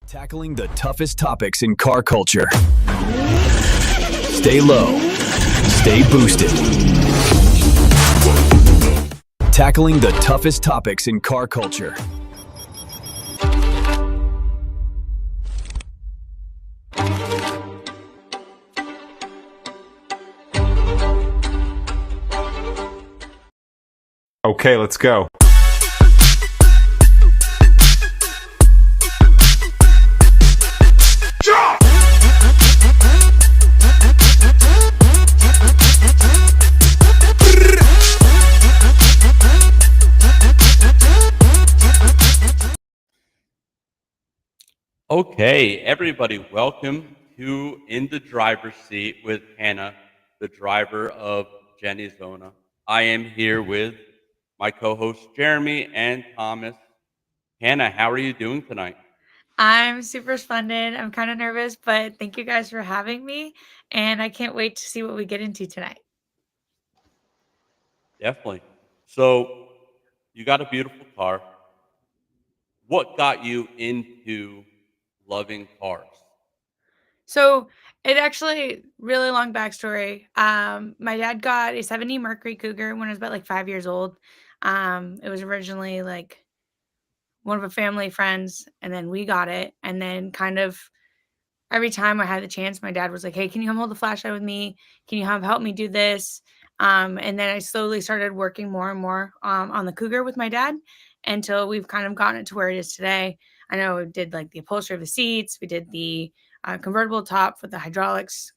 Tackling the toughest topics in car culture. Stay low. Stay boosted. Tackling the toughest topics in car culture. Okay, let's go. Okay, everybody, welcome to In the Driver's Seat with Hannah, the driver of Genizona. I am here with my co-hosts Jeremy and Thomas. Hannah, how are you doing tonight? I'm super splendid. I'm kind of nervous, but thank you guys for having me. And I can't wait to see what we get into tonight. Definitely. So, you got a beautiful car. What got you into loving cars? So it actually really long backstory. My dad got a 70 Mercury Cougar when I was about like 5 years old. It was originally like one of a family friends, and then we got it. And then kind of every time I had the chance, my dad was like, "Hey, can you come hold the flashlight with me? Can you help me do this?" And then I slowly started working more and more on the Cougar with my dad until we've kind of gotten it to where it is today. I know we did like the upholstery of the seats, we did the convertible top with the hydraulics.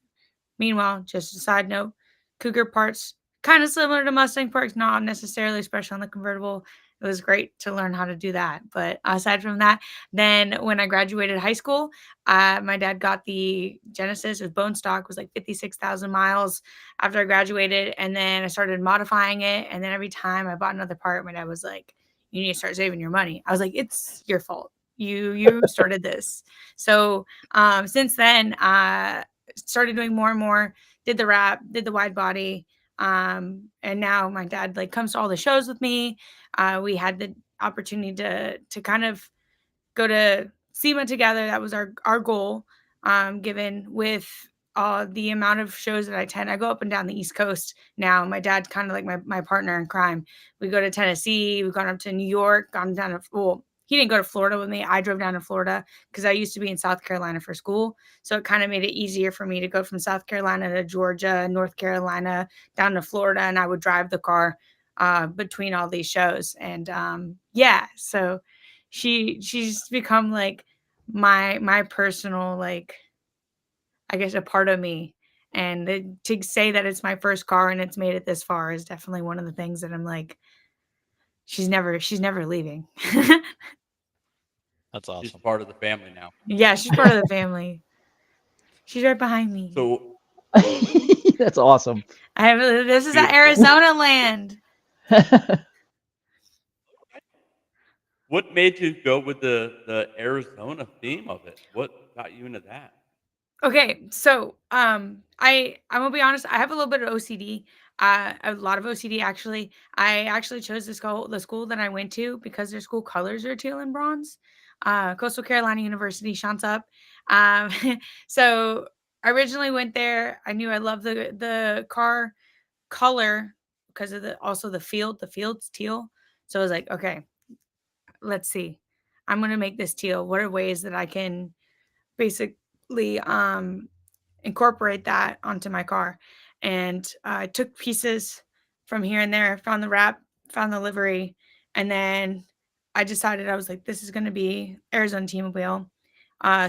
Meanwhile, just a side note, Cougar parts kind of similar to Mustang parts, not necessarily, especially on the convertible. It was great to learn how to do that. But aside from that, then when I graduated high school, my dad got the Genesis with bone stock, was like 56,000 miles after I graduated. And then I started modifying it. And then every time I bought another part, my dad was like, "You need to start saving your money." I was like, "It's your fault. You started this." So since then, started doing more and more, did the wrap, did the wide body. And now my dad like comes to all the shows with me. We had the opportunity to kind of go to SEMA together. That was our goal, given with the amount of shows that I attend. I go up and down the East Coast now. My dad's kind of like my partner in crime. We go to Tennessee. We've gone up to New York, gone down to, well, he didn't go to Florida with me. I drove down to Florida because I used to be in South Carolina for school. So it kind of made it easier for me to go from South Carolina to Georgia, North Carolina, down to Florida. And I would drive the car between all these shows. And yeah, so she's become like my personal, like, I guess, a part of me. And to say that it's my first car and it's made it this far is definitely one of the things that I'm like, she's never leaving. That's She's awesome. part of the family now. Yeah, she's part of the family. She's right behind me. So, That's awesome. This is at Beautiful. Arizona land. What made you go with the Arizona theme of it? What got you into that? Okay, so I'm gonna be honest. I have a little bit of OCD. A lot of OCD actually. I actually chose the school that I went to because their school colors are teal and bronze. Coastal Carolina University, shants up. Um, so I originally went there. I knew I loved the car color because of the field. The field's teal. So I was like, okay, let's see. I'm gonna make this teal. What are ways that I can basically incorporate that onto my car? And I took pieces from here and there, found the wrap, found the livery, and then I decided, I was like, this is going to be Arizona T-Mobile.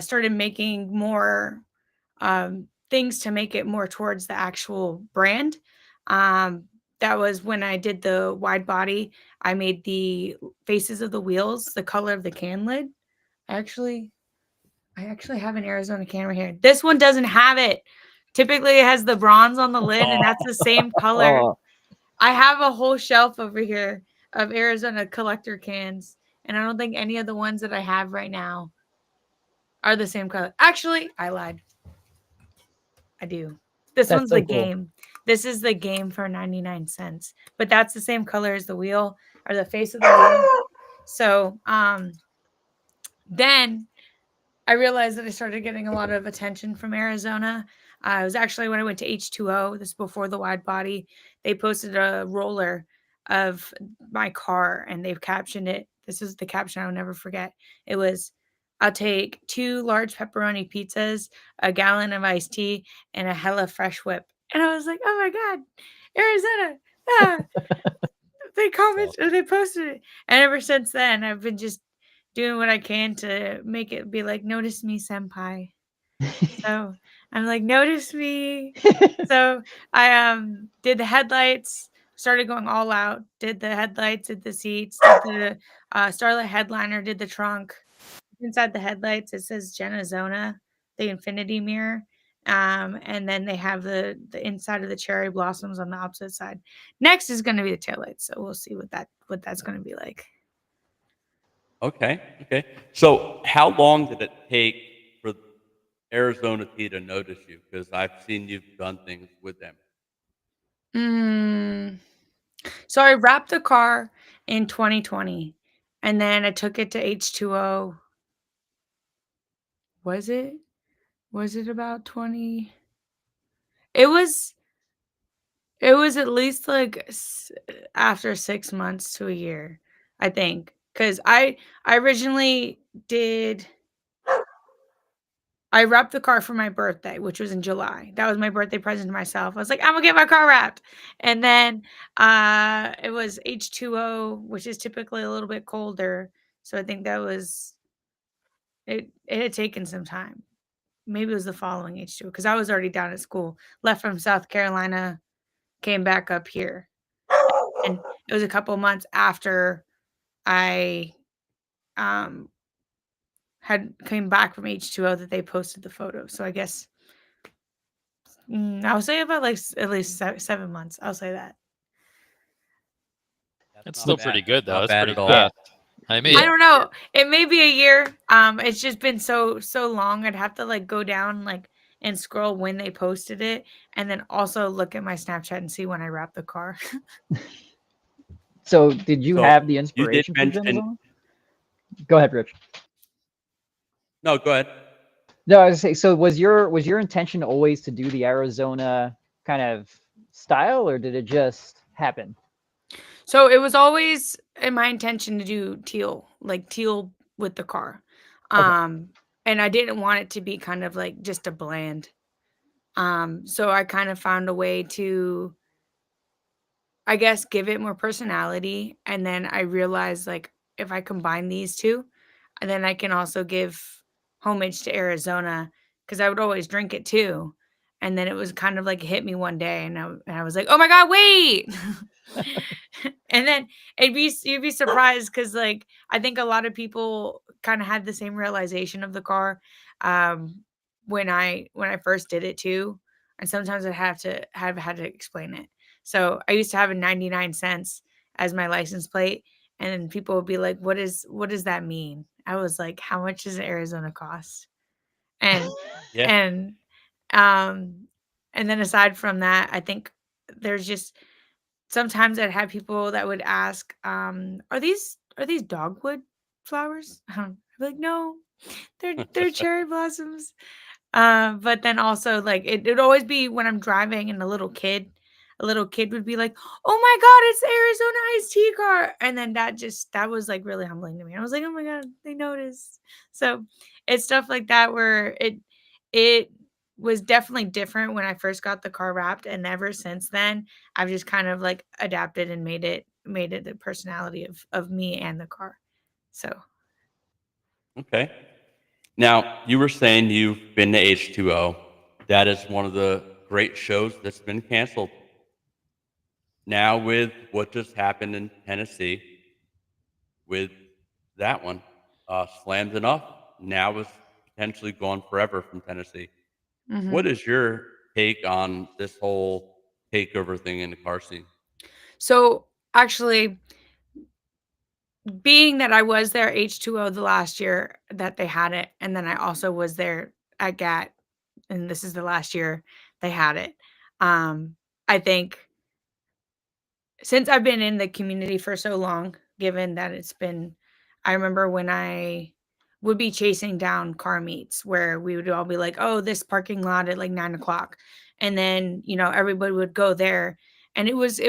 Started making more things to make it more towards the actual brand. That was when I did the wide body. I made the faces of the wheels the color of the can lid. I actually have an Arizona can right here. This one doesn't have it. Typically, it has the bronze on the lid, and that's the same color. Oh, I have a whole shelf over here of Arizona collector cans, and I don't think any of the ones that I have right now are the same color. Actually, I lied. I do. This That's one's so the cool. game. This is the game for 99 cents. But that's the same color as the wheel, or the face of the wheel. So then I realized that I started getting a lot of attention from Arizona. It was actually when I went to H2O, this is before the wide body. They posted a roller of my car and they've captioned it. This is the caption I'll never forget. It was, I'll take 2 large pepperoni pizzas, a gallon of iced tea, and a hella fresh whip. And I was like, oh my God, Arizona. Ah, they commented or they posted it. And ever since then, I've been just doing what I can to make it be like, notice me, senpai. So I'm like, notice me. So I did the headlights, started going all out, did the headlights, did the seats, did the Starlight headliner, did the trunk. Inside the headlights, it says Genizona, the infinity mirror. And then they have the inside of the cherry blossoms on the opposite side. Next is going to be the taillights, so we'll see what that's going to be like. Okay. Okay. So how long did it take for Arizona Tea to notice you? Because I've seen you've done things with them. So I wrapped the car in 2020, and then I took it to H2O. Was it? Was it about 20? It was at least like after 6 months to a year, I think, cuz I originally did I wrapped the car for my birthday, which was in July. That was my birthday present to myself. I was like, "I'm gonna get my car wrapped." And then, it was H2O, which is typically a little bit colder, so I think that was it had taken some time. Maybe it was the following H2O because I was already down at school, left from South Carolina, came back up here, and it was a couple months after I, um, had came back from H2O that they posted the photo, so I guess I would say about, like, at least 7 months, I'll say that. That's It's not still bad. pretty good, though. Not That's bad pretty at all. fast. I I mean, don't know, it may be a year, it's just been so long, I'd have to, like, go down, like, and scroll when they posted it, and then also look at my Snapchat and see when I wrapped the car. So did you So have the you did inspiration for mention. Genizona? Go ahead, Rich. No, go ahead. No, I was saying, so was your intention always to do the Arizona kind of style, or did it just happen? So, it was always in my intention to do teal, like, teal with the car, Okay. and I didn't want it to be kind of, like, just a bland, so I kind of found a way to, I guess, give it more personality, and then I realized, like, if I combine these 2, and then I can also give homage to Arizona because I would always drink it too, and then it was kind of like it hit me one day, and I was like, "Oh my god, wait!" And then you'd be surprised because, like, I think a lot of people kinda had the same realization of the car, um, when I first did it too, and sometimes I have had to explain it. So, I used to have a 99 cents as my license plate, and then people would be like, what does that mean?" I was like, "How much does Arizona cost?" And Yeah. and, um, and then aside from that, I think there's just sometimes I'd have people that would ask, are these dogwood flowers?" I'd be like, "No, they're cherry blossoms." But then also, like, it'd always be when I'm driving and a little kid would be like, "Oh my god, it's the Arizona iced tea car," and then that was, like, really humbling to me. I was like, "Oh my god, they noticed." So, it's stuff like that where it was definitely different when I first got the car wrapped, and ever since then, I've just kind of, like, adapted and made it the personality of me and the car. So Okay. Now, you were saying you've been to H2O. That is one of the great shows that's been canceled. Now, with what just happened in Tennessee, with that one, Slammed Enough now is potentially gone forever from Tennessee. What mhm. is your take on this whole takeover thing in the car scene? So, actually, being that I was there H2O the last year that they had it, and then I also was there at GAT, and this is the last year they had it. I think since I've been in the community for so long, given that it's been I remember would be chasing down car meets where we would all be like, oh, this parking lot at like 9 o'clock. And then, everybody would go there. And it was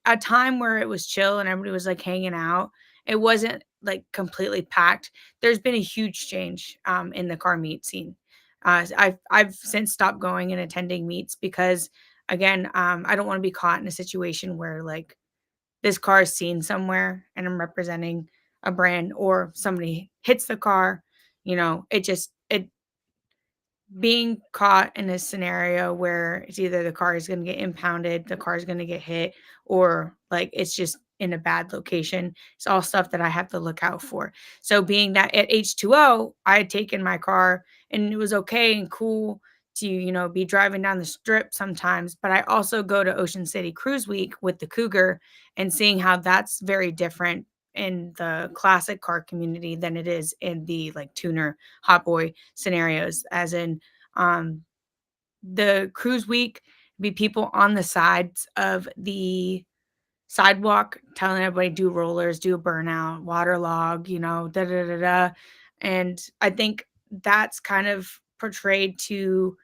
a time where it was chill and everybody was like hanging out. It wasn't like completely packed. There's been a huge change in the car meet scene. I've since stopped going and attending meets because again, I don't want to be caught in a situation where like this car is seen somewhere and I'm representing a brand or somebody hits the car, it being caught in a scenario where it's either the car is going to get impounded, the car is going to get hit, or like it's just in a bad location. It's all stuff that I have to look out for. So, being that at H2O, I had taken my car and it was okay and cool to, be driving down the strip sometimes. But I also go to Ocean City Cruise Week with the Cougar and seeing how that's very different in the classic car community than it is in the like tuner hot boy scenarios, as in um the cruise week be people on the sides of the sidewalk telling everybody do rollers, do a burnout, waterlog, da da da da. And I think that's kind of portrayed to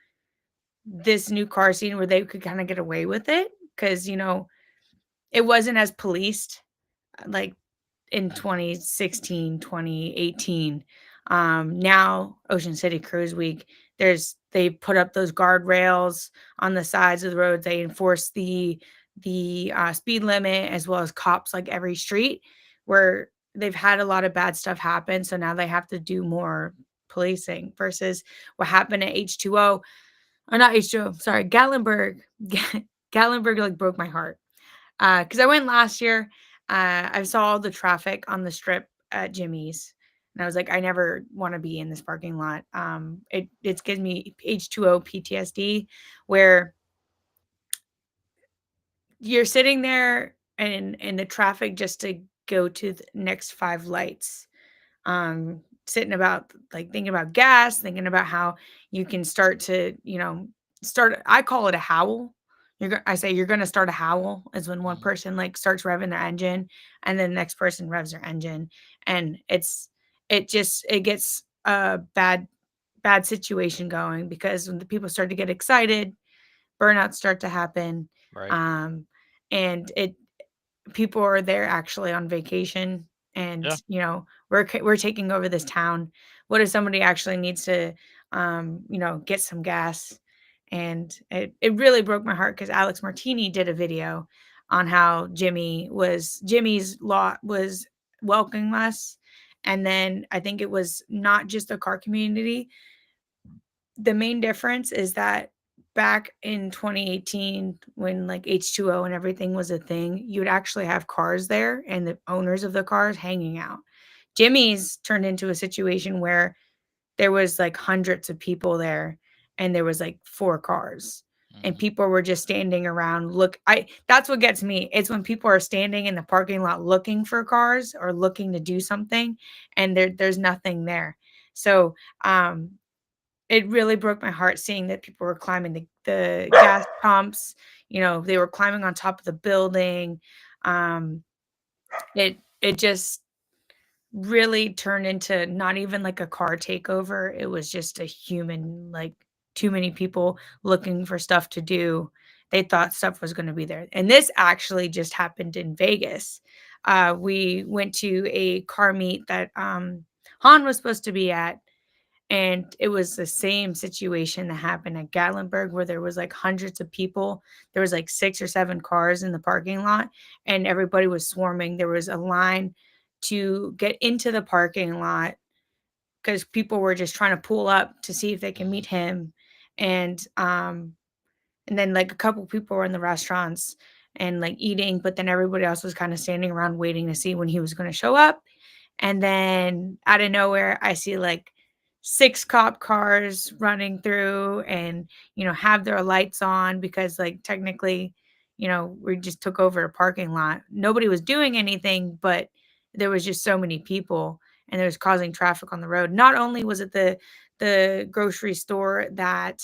this new car scene where they could kind of get away with it because it wasn't as policed like in 2016, 2018. Now Ocean City Cruise Week, they put up those guardrails on the sides of the roads. They enforce the speed limit as well as cops like every street where they've had a lot of bad stuff happen. So now they have to do more policing versus what happened at H2O or not H2O, sorry, Gatlinburg. Gatlinburg like broke my heart. Because I went last year. I saw all the traffic on the strip at Jimmy's, and I was like, I never want to be in this parking lot. It gives me H2O PTSD, where you're sitting there and in the traffic just to go to the next 5 lights, sitting about like thinking about gas, thinking about how you can start to, start I call it a howl. I say you're gonna start a howl is when one Mhm. person like starts revving their engine and then the next person revs their engine. And it gets a bad situation going because when the people start to get excited, burnouts start to happen. Right. Um, and it people are there actually on vacation Yeah. and we're taking over this town. What if somebody actually needs to get some gas? And it really broke my heart because Alex Martini did a video on how Jimmy's lot was welcoming us. And then I think it was not just the car community. The main difference is that back in 2018 when like H2O and everything was a thing, you would actually have cars there and the owners of the cars hanging out. Jimmy's turned into a situation where there was like hundreds of people there and there was like 4 cars and Mhm. people were just standing around that's what gets me. It's when people are standing in the parking lot looking for cars or looking to do something and there's nothing there. So, it really broke my heart seeing that people were climbing the gas pumps, they were climbing on top of the building. Um, it just really turned into not even like a car takeover. It was just a human, like too many people looking for stuff to do. They thought stuff was going to be there. And this actually just happened in Vegas. We went to a car meet that Han was supposed to be at, and it was the same situation that happened at Gatlinburg where there was like hundreds of people. There was like 6 or 7 cars in the parking lot and everybody was swarming. There was a line to get into the parking lot because people were just trying to pull up to see if they can Mhm. meet him. And then like a couple people were in the restaurants and like eating, but then everybody else was kind of standing around waiting to see when he was going to show up. And then out of nowhere, I see like 6 cop cars running through and, have their lights on because, like, technically, we just took over a parking lot. Nobody was doing anything, but there was just so many people and it was causing traffic on the road. Not only was it the grocery store that,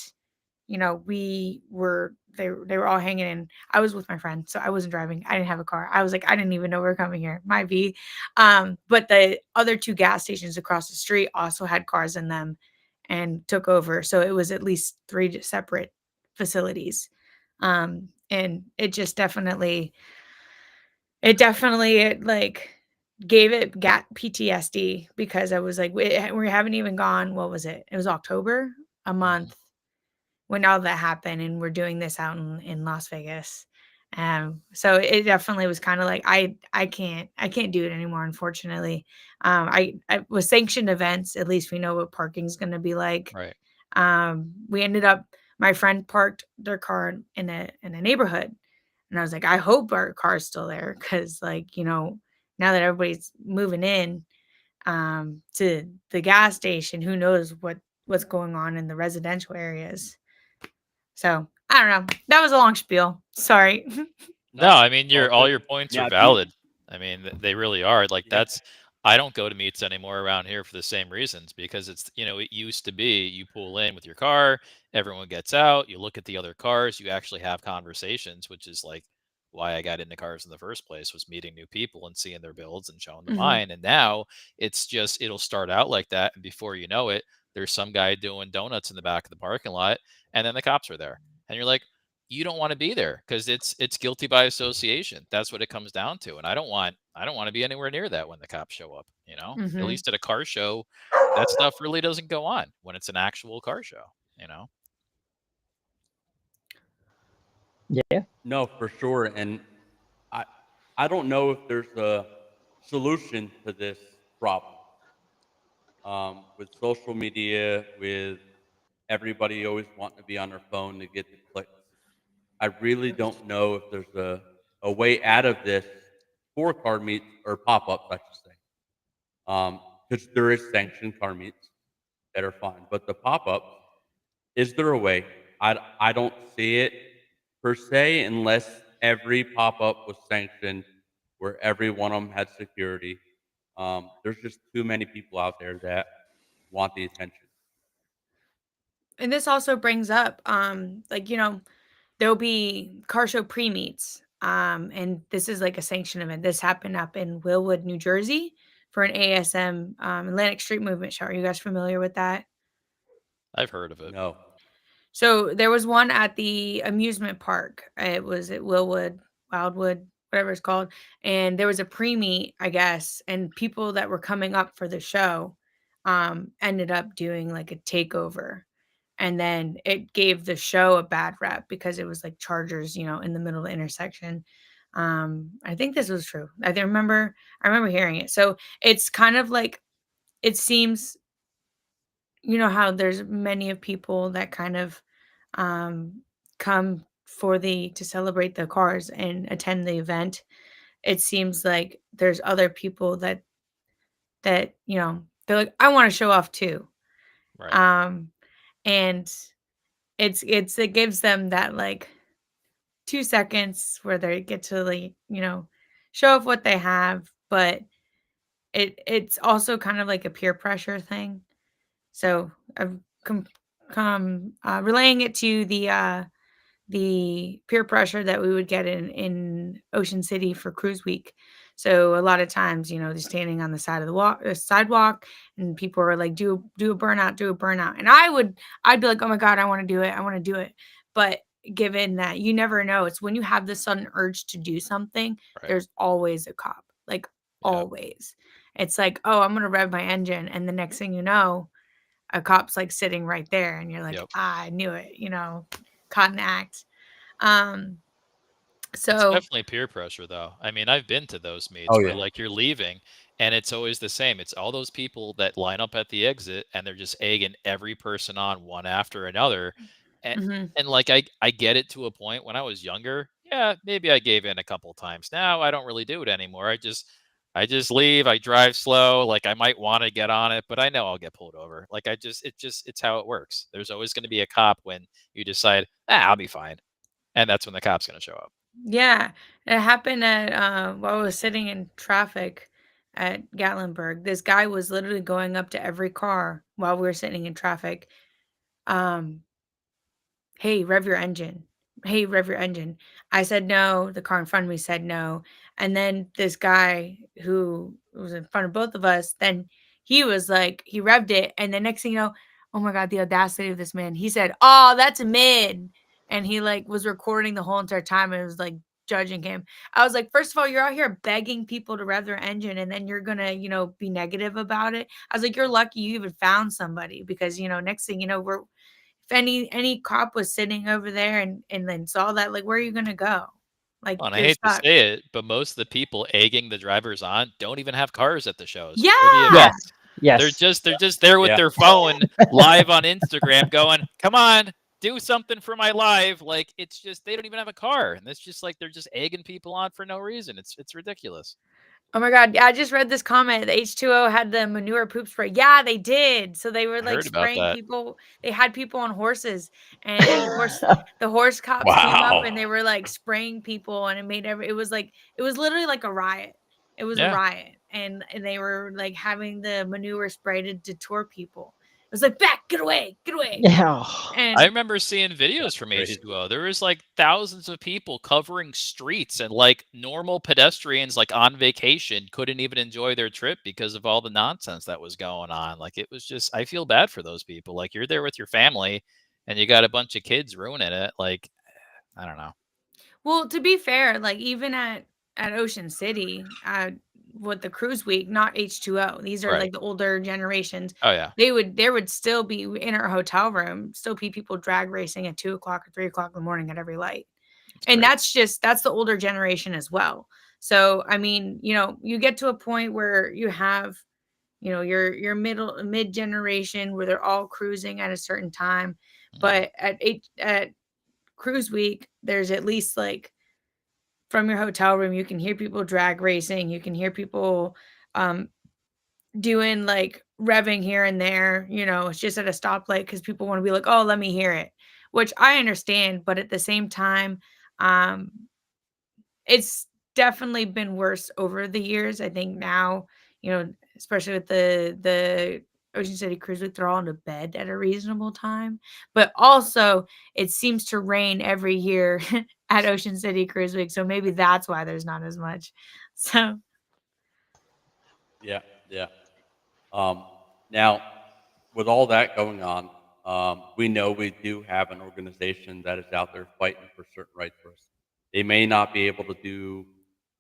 they were all hanging in. I was with my friend, so I wasn't driving. I didn't have a car. I was like, I didn't even know we were coming here. Might be. But the other two gas stations across the street also had cars in them and took over. So it was at least three separate facilities. And it definitely like gave it got PTSD because I was like, we haven't even gone. What was it? It was October, a Mhm. month when all that happened, and we're doing this out in Las Vegas. So it definitely was kind of like I can't do it anymore, unfortunately. I with sanctioned events, at least we know what parking's going to be like. Right. We ended up My friend parked their car in a neighborhood, and I was like, I hope our car's still there because, like, now that everybody's moving in to the gas station, who knows what's going on in the residential areas. So I don't know. That was a long spiel. Sorry. No, No, I mean all all good. your points are Yeah, the valid. I mean they really are. Like yeah. I don't go to meets anymore around here for the same reasons because it used to be you pull in with your car, everyone gets out, you look at the other cars, you actually have conversations, which is like why I got into cars in the first place was meeting new people and seeing their builds and showing them Mhm. mine. And now it's just it'll start out like that and before you know it, there's some guy doing donuts in the back of the parking lot and then the cops are there. And you're like, you don't want to be there because it's guilty by association. That's what it comes down to. And I don't want to be anywhere near that when the cops show up, you know? At Mhm. least at a car show, that stuff really doesn't go on when it's an actual car show, you know? Yeah. No, for sure. And I I don't know if there's a solution to this problem. With social media, with everybody always wanting to be on their phone to get the clicks. I really don't know if there's a way out of this for car meets or pop ups, I should say. Because there is sanctioned car meets that are fine, but the pop ups, is there a way? I don't see it per se unless every pop up was sanctioned, where every one of them had security. There's just too many people out there that want the attention. And this also brings up, like, there'll be car show pre-meets. And this is like a sanctioned event. This happened up in Willwood, New Jersey for an ASM, Atlantic Street Movement show. Are you guys familiar with that? I've heard of it. No. So there was one at the amusement park. It was at Wildwood, whatever it's called. And there was a pre-meet, I guess, and people that were coming up for the show ended up doing like a takeover. And then it gave the show a bad rep because it was like Chargers, in the middle of the intersection. I think this was true. I remember hearing it. So it's kind of like it seems, how there's many of people that kind of um, come to celebrate the cars and attend the event. It seems like there's other people that they're like, I want to show off too. Right. Um, and it gives them that like 2 seconds where they get to like show off what they have, but it's also kind of like a peer pressure thing. So I've relaying it to the peer pressure that we would get in Ocean City for Cruise Week. So a lot of times, they're standing on the side of the sidewalk, and people are like, do a burnout, do a burnout," and I'd be like, "Oh my god, I want to do it, I want to do it," but given that you never know, it's when you have the sudden urge to do something, Right. there's always a cop, like Yeah. always. It's like, oh, I'm gonna rev my engine, and the next thing you know, a cop's like sitting right there, and you're like, Yep. I knew it, caught an act. Um, It's so definitely peer pressure, though. I mean, I've been to those Oh meets where, yeah. like, you're leaving, and it's always the same. It's all those people that line up at the exit, and they're just egging every person on one after another. And, mhm. and like, I get it to a point. When I was younger, yeah, maybe I gave in a couple times. Now I don't really do it anymore. I just leave. I drive slow. Like, I might want to get on it, but I know I'll get pulled over. Like, it's how it works. There's always going to be a cop when you decide, I'll be fine, and that's when the cop's going to show up. Yeah, it happened at while I was sitting in traffic at Gatlinburg. This guy was literally going up to every car while we were sitting in traffic. Um, "Hey, rev your engine. Hey, rev your engine." I said no, the car in front of me said no, and then this guy who was in front of both of us, then he was like he revved it, and the next thing you know, oh my god, the audacity of this man. He said, "Oh, that's a mid." And he like was recording the whole entire time and was like judging him. I was like, first of all, you're out here begging people to rev their engine, and then you're gonna, be negative about it. I was like, you're lucky you even found somebody because next thing you know, we're if any cop was sitting over there and then saw that, like, where are you gonna go? Like, Well, and I you're hate to stuck. say it, but most of the people egging the drivers on don't even have cars at the shows. They're the Yeah. Yes. events. They're Yes. just they're just there with Yeah. their phone live on Instagram going, "Come on, do something for my live." Like it's just they don't even have a car. And it's just like they're just egging people on for no reason. It's ridiculous. Oh my god, yeah, I just read this comment, the H2O had the manure poop spray. Yeah, they did. So they were, I like, heard about spraying that. people they had people on horses, and the horse cops came up, and they Wow. were, like, spraying people, and it was like it was literally like a riot. It was a Yeah. riot, and they were, like, having the manure spray to deter people. It was like, "Back, get away, get away." Yeah. I And remember seeing videos That's from crazy. H2O. There was like thousands of people covering streets and like normal pedestrians like on vacation couldn't even enjoy their trip because of all the nonsense that was going on. Like it was just I feel bad for those people. Like you're there with your family and you got a bunch of kids ruining it. Like I don't know. Well, to be fair, like even at Ocean City, with the cruise week, not H2O. These are Right. like the older generations. Oh yeah. There would still be in our hotel room, still be people drag racing at 2 o'clock or 3 o'clock in the morning at every light. It's And crazy. that's the older generation as well. So I mean, you get to a point where you have, your mid generation where they're all cruising at a certain time. Mhm. But at cruise week, there's at least like from your hotel room, you can hear people drag racing, you can hear people, um, doing, like, revving here and there, it's just at a stoplight because people wanna be like, "Oh, let me hear it," which I understand, but at the same time, um, it's definitely been worse over the years. I think now, especially with the Ocean City Cruise Week, they're all into bed at a reasonable time, but also it seems to rain every year at Ocean City Cruise Week, so maybe that's why there's not as much. So Yeah. Yeah. Um, Now, with all that going on, we know we do have an organization that is out there fighting for certain rights for us. They may not be able to do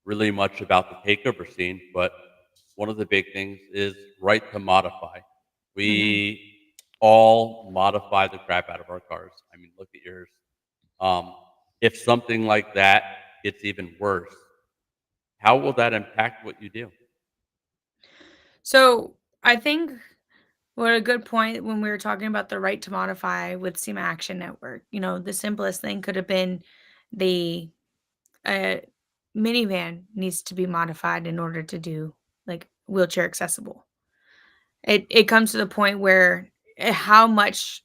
really much about the takeover scene, but one of the big things is right to modify. mhm. We all modify the crap out of our cars. I mean, look at yours. Um, if something like that gets even worse, how will that impact what you do? So, I think what a good point when we were talking about the right to modify with SEMA Action Network, the simplest thing could have been the a minivan needs to be modified in order to do like wheelchair accessible. It comes to the point where how much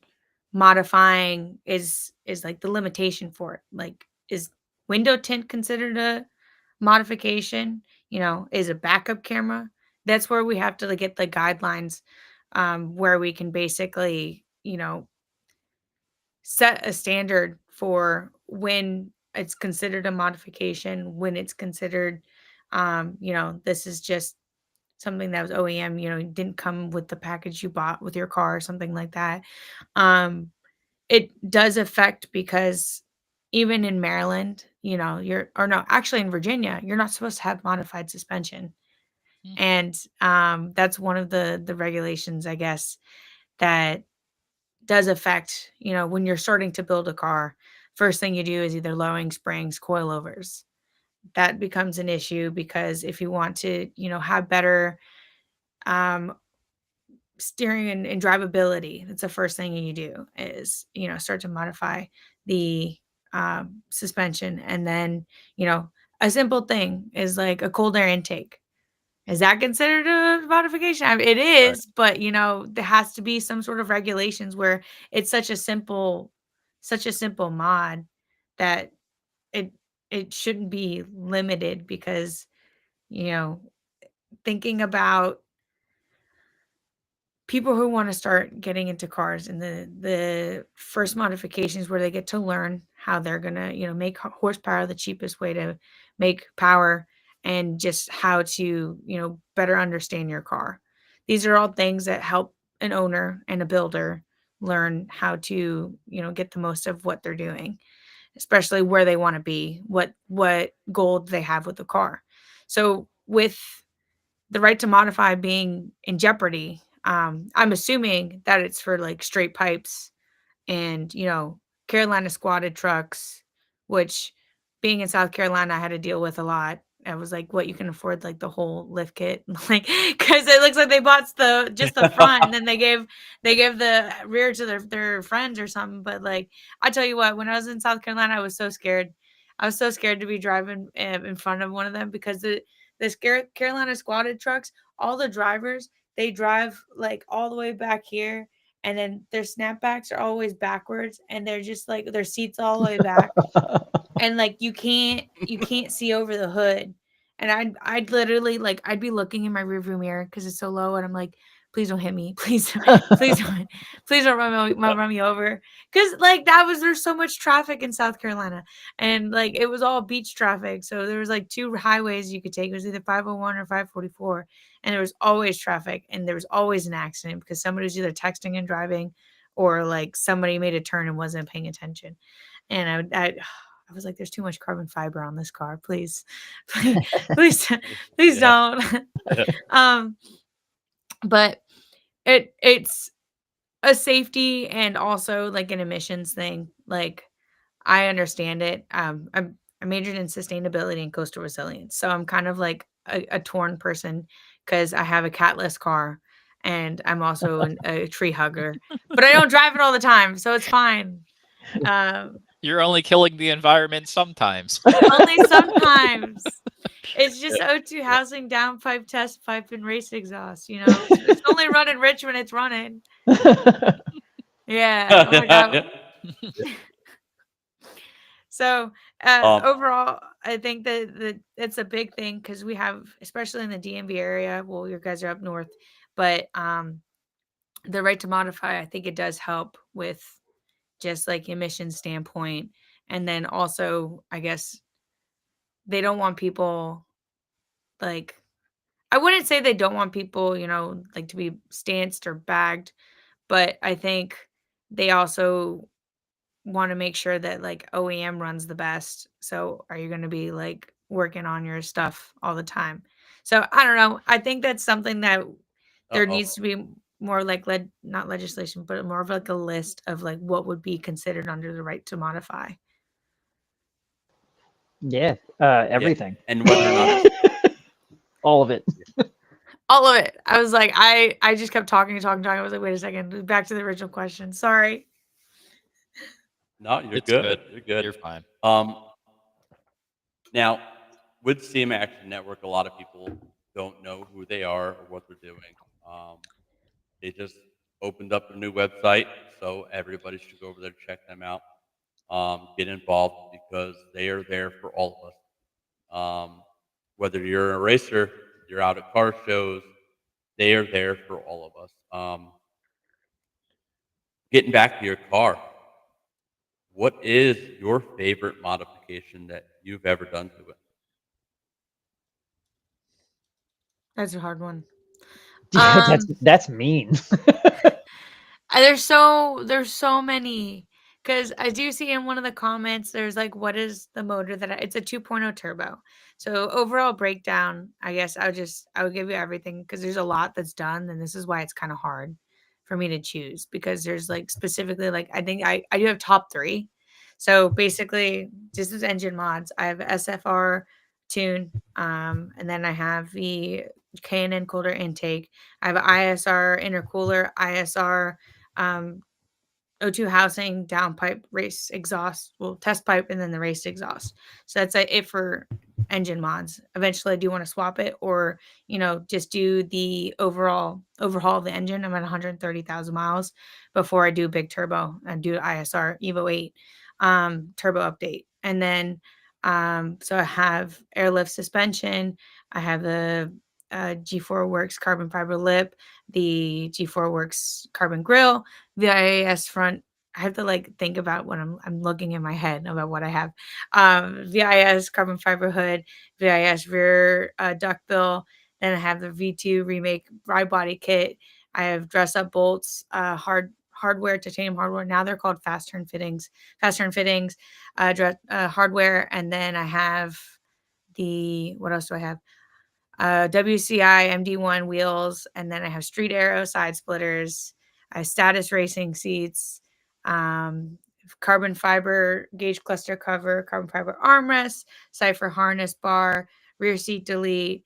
modifying is like the limitation for it. Like is window tint considered a modification? Is a backup camera? That's where we have to like, get the guidelines where we can basically, set a standard for when it's considered a modification, when it's considered, this is just something that was OEM, didn't come with the package you bought with your car or something like that. Um, it does affect because even in Maryland, or no, actually in Virginia, you're not supposed to have modified suspension. Mm. And that's one of the regulations, I guess, that does affect, when you're starting to build a car, first thing you do is either lowering springs, coilovers. That becomes an issue because if you want to, have better um, steering and drivability, that's the first thing you do is, start to modify the suspension. And then, a simple thing is like a cold air intake. Is that considered a modification? I mean, it Right. is, but, there has to be some sort of regulations where it's such a simple mod that it it shouldn't be limited because, you know, thinking about people who want to start getting into cars and the first modifications where they get to learn how they're gonna, make horsepower the cheapest way to make power, and just how to, better understand your car. These are all things that help an owner and a builder learn how to, get the most of what they're doing, especially where they want to be, what goal they have with the car. So with the right to modify being in jeopardy, I'm assuming that it's for like straight pipes and, Carolina squatted trucks, which being in South Carolina, I had to deal with a lot. I was like, what, you can afford like the whole lift kit? Like, because it looks like they bought just the front, and then they gave the rear to their friends or something. But like, I tell you what, when I was in South Carolina, I was so scared. I was so scared to be driving in front of one of them, because the Carolina squatted trucks, all the drivers, they drive like all the way back here, and then their snapbacks are always backwards, and they're just like their seats all the way back, and like you can't see over the hood. And I'd literally, like, I'd be looking in my rearview mirror because it's so low, and I'm like, please don't hit me, please, please don't run me over, because like there's so much traffic in South Carolina, and like it was all beach traffic, so there was like two highways you could take. It was either 501 or 544, and there was always traffic, and there was always an accident because somebody was either texting and driving, or like somebody made a turn and wasn't paying attention. And I was like, there's too much carbon fiber on this car. Please, please, please, please Yeah. don't. um, but it's a safety and also like an emissions thing. Like, I understand it. I majored in sustainability and coastal resilience, so I'm kind of like a torn person because I have a catless car, and I'm also a tree hugger, but I don't drive it all the time, so it's fine. Um, You're only killing the environment sometimes. Only sometimes. It's just O2 housing, downpipe, test pipe, and race exhaust, It's only running rich when it's running. Yeah. Oh my God. So, Um, overall, I think that it's a big thing because we have, especially in the DMV area, well, you guys are up north, but the right to modify, I think it does help with just like emission standpoint. And then also, I guess they don't want people, like, I wouldn't say they don't want people, like, to be stanced or bagged, but I think they also want to make sure that like OEM runs the best. So are you going to be like working on your stuff all the time? So I don't know. I think that's something that there uh-oh. needs to be more like not legislation, but more of like a list of like what would be considered under the right to modify. Yeah, Yeah. everything. And whether or not it's All of it. All of it. I was like, I just kept talking. I was like, wait a second, back to the original question. Sorry. no, you're It's good. good. You're good. You're fine. Now, with CM Action Network, a lot of people don't know who they are or what they're doing. They just opened up a new website, so everybody should go over there to check them out. Get involved because they are there for all of us. Whether you're a racer, you're out at car shows, they are there for all of us. Getting back to your car, what is your favorite modification that you've ever done to it? That's a hard one. Yeah, Um, that's mean. there's so many, because I do see in one of the comments there's like, what is the motor it's a 2.0 turbo. So overall breakdown, I guess I would give you everything because there's a lot that's done, and this is why it's kind of hard for me to choose, because there's like specifically, like, I think I do have top three. So basically, this is engine mods. I have SFR tune, and then I have the K&N cooler intake. I have ISR intercooler, ISR O2 housing, downpipe, race exhaust, well, test pipe, and then the race exhaust. So that's it for engine mods. Eventually, I do want to swap it, or just do the overhaul of the engine. I'm at 130,000 miles before I do big turbo and do ISR Evo 8 turbo update. And then so I have airlift suspension. I have the G4 Works carbon fiber lip, the G4 Works carbon grill, VIS front. I have to like think about what I'm looking in my head about what I have. VIS carbon fiber hood, VIS rear duckbill. Then I have the V2 remake ride body kit. I have dress up bolts, hardware, titanium hardware. Now they're called fast turn fittings, hardware. And then I have what else do I have? WCI MD1 wheels, and then I have Street Arrow side splitters. I have Status Racing seats, carbon fiber gauge cluster cover, carbon fiber armrest, Cypher harness bar, rear seat delete.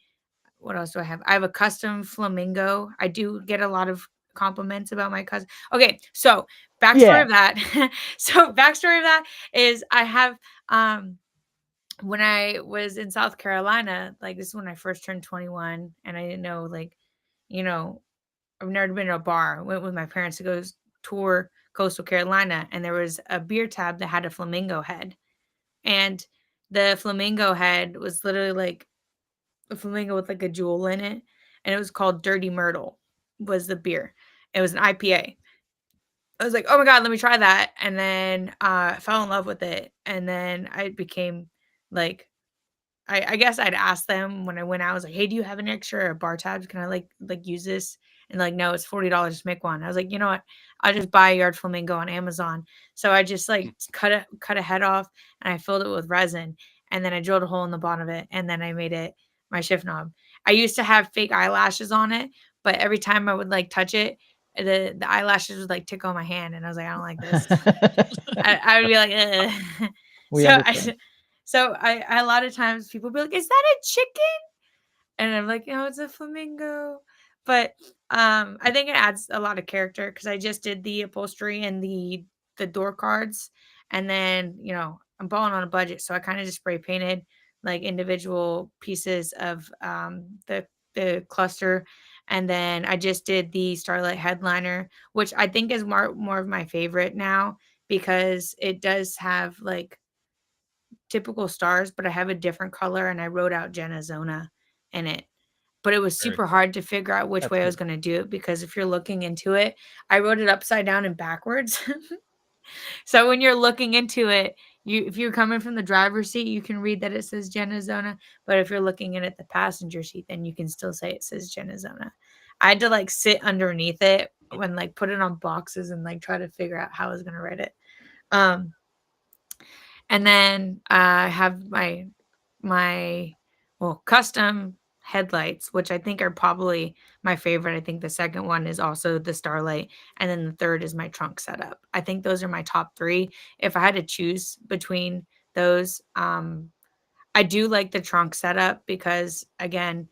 What else do I have? I have a custom flamingo. I do get a lot of compliments about my cousin. Okay, so backstory of that. Backstory of that is I have when I was in South Carolina, like this is when I first turned 21, and I didn't know, like, I've never been to a bar. I went with my parents to go tour coastal Carolina, and there was a beer tab that had a flamingo head. And the flamingo head was literally like a flamingo with like a jewel in it. And it was called Dirty Myrtle, was the beer. It was an IPA. I was like, oh my God, let me try that. And then I fell in love with it. And then I became like, I guess I'd ask them when I went out. I was like, "Hey, do you have an extra bar tabs? Can I like use this?" And like, "No, it's $40 to make one." I was like, "You know what? I'll just buy a yard flamingo on Amazon." So I just like cut a head off, and I filled it with resin, and then I drilled a hole in the bottom of it, and then I made it my shift knob. I used to have fake eyelashes on it, but every time I would like touch it, the eyelashes would like tickle my hand, and I was like, "I don't like this." I would be like, ugh. We So understand. I a lot of times people be like, "Is that a chicken?" And I'm like, "No, it's a flamingo." But I think it adds a lot of character because I just did the upholstery and the door cards, and then I'm balling on a budget, so I kind of just spray painted like individual pieces of the cluster, and then I just did the Starlight headliner, which I think is more of my favorite now because it does have like typical stars, but I have a different color and I wrote out Genizona in it. But it was Very super cool. hard to figure out which That's way I was cool. going to do it because if you're looking into it, I wrote it upside down and backwards. So when you're looking into it, if you're coming from the driver's seat, you can read that it says Genizona. But if you're looking in at the passenger seat, then you can still say it says Genizona. I had to like sit underneath it when like put it on boxes and like try to figure out how I was gonna write it. Um, and then I have my custom headlights, which I think are probably my favorite. I think the second one is also the Starlight, and then the third is my trunk setup. I think those are my top three. If I had to choose between those, I do like the trunk setup because again,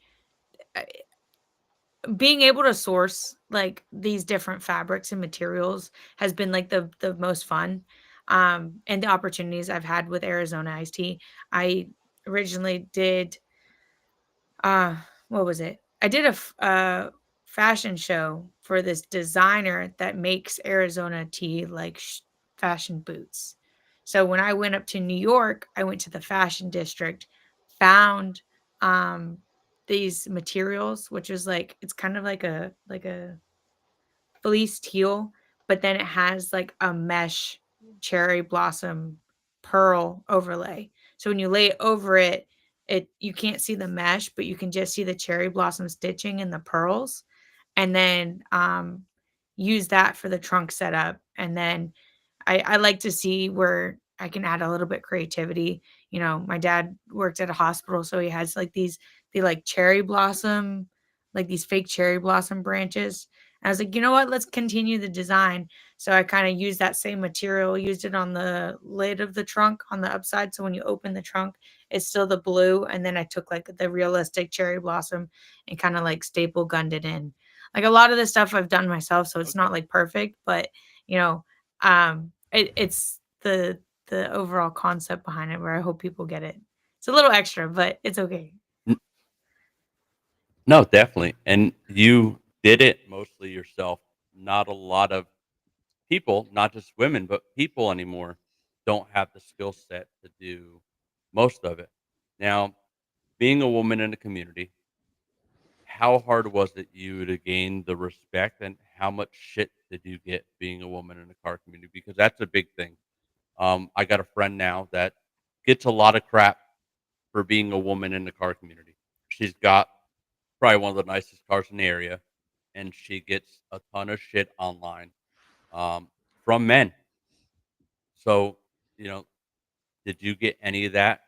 being able to source like these different fabrics and materials has been like the most fun. And the opportunities I've had with Arizona iced tea. I originally did uh what was it? I did a fashion show for this designer that makes Arizona tea like fashion boots. So when I went up to New York, I went to the fashion district, found um these materials, which is like it's kind of like a fleece teal, but then it has like a mesh cherry blossom pearl overlay. So when you lay it over it, you can't see the mesh, but you can just see the cherry blossom stitching and the pearls. And then use that for the trunk setup. And then I like to see where I can add a little bit creativity. My dad worked at a hospital, so he has like the like cherry blossom, like these fake cherry blossom branches. And I was like, you know what? Let's continue the design. So I kind of used that same material, used it on the lid of the trunk on the upside. So when you open the trunk, it's still the blue. And then I took like the realistic cherry blossom and kind of like staple gunned it in. Like a lot of this stuff I've done myself, so it's not like perfect, but it's the overall concept behind it where I hope people get it. It's a little extra, but it's okay. No, definitely. And you did it mostly yourself. Not a lot of people, not just women, but people anymore don't have the skill set to do most of it. Now, being a woman in the community, how hard was it you to gain the respect, and how much shit did you get being a woman in the car community? Because that's a big thing. I got a friend now that gets a lot of crap for being a woman in the car community. She's got probably one of the nicest cars in the area, and she gets a ton of shit online um, from men. So, you know, did you get any of that?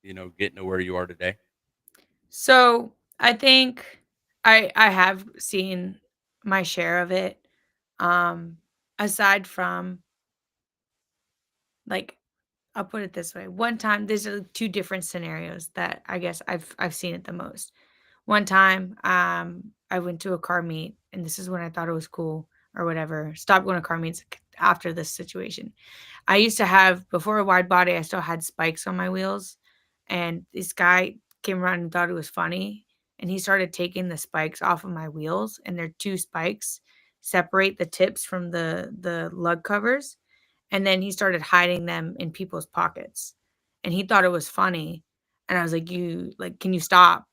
Getting to where you are today. So I think I have seen my share of it. Um, aside from like, I'll put it this way. One time, there's two different scenarios that I guess I've seen it the most. One time, I went to a car meet, and this is when I thought it was cool or whatever. Stopped going to car meets after this situation. I used to have before a wide body, I still had spikes on my wheels, and this guy came around and thought it was funny, and he started taking the spikes off of my wheels, and they're two spikes separate the tips from the lug covers, and then he started hiding them in people's pockets, and he thought it was funny, and I was like, "You like, can you stop?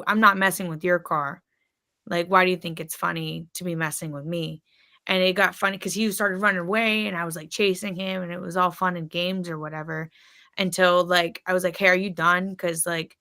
I'm not messing with your car. Like, why do you think it's funny to be messing with me?" And it got funny because he started running away and I was like chasing him and it was all fun and games or whatever until like I was like, "Hey, are you done?" Because like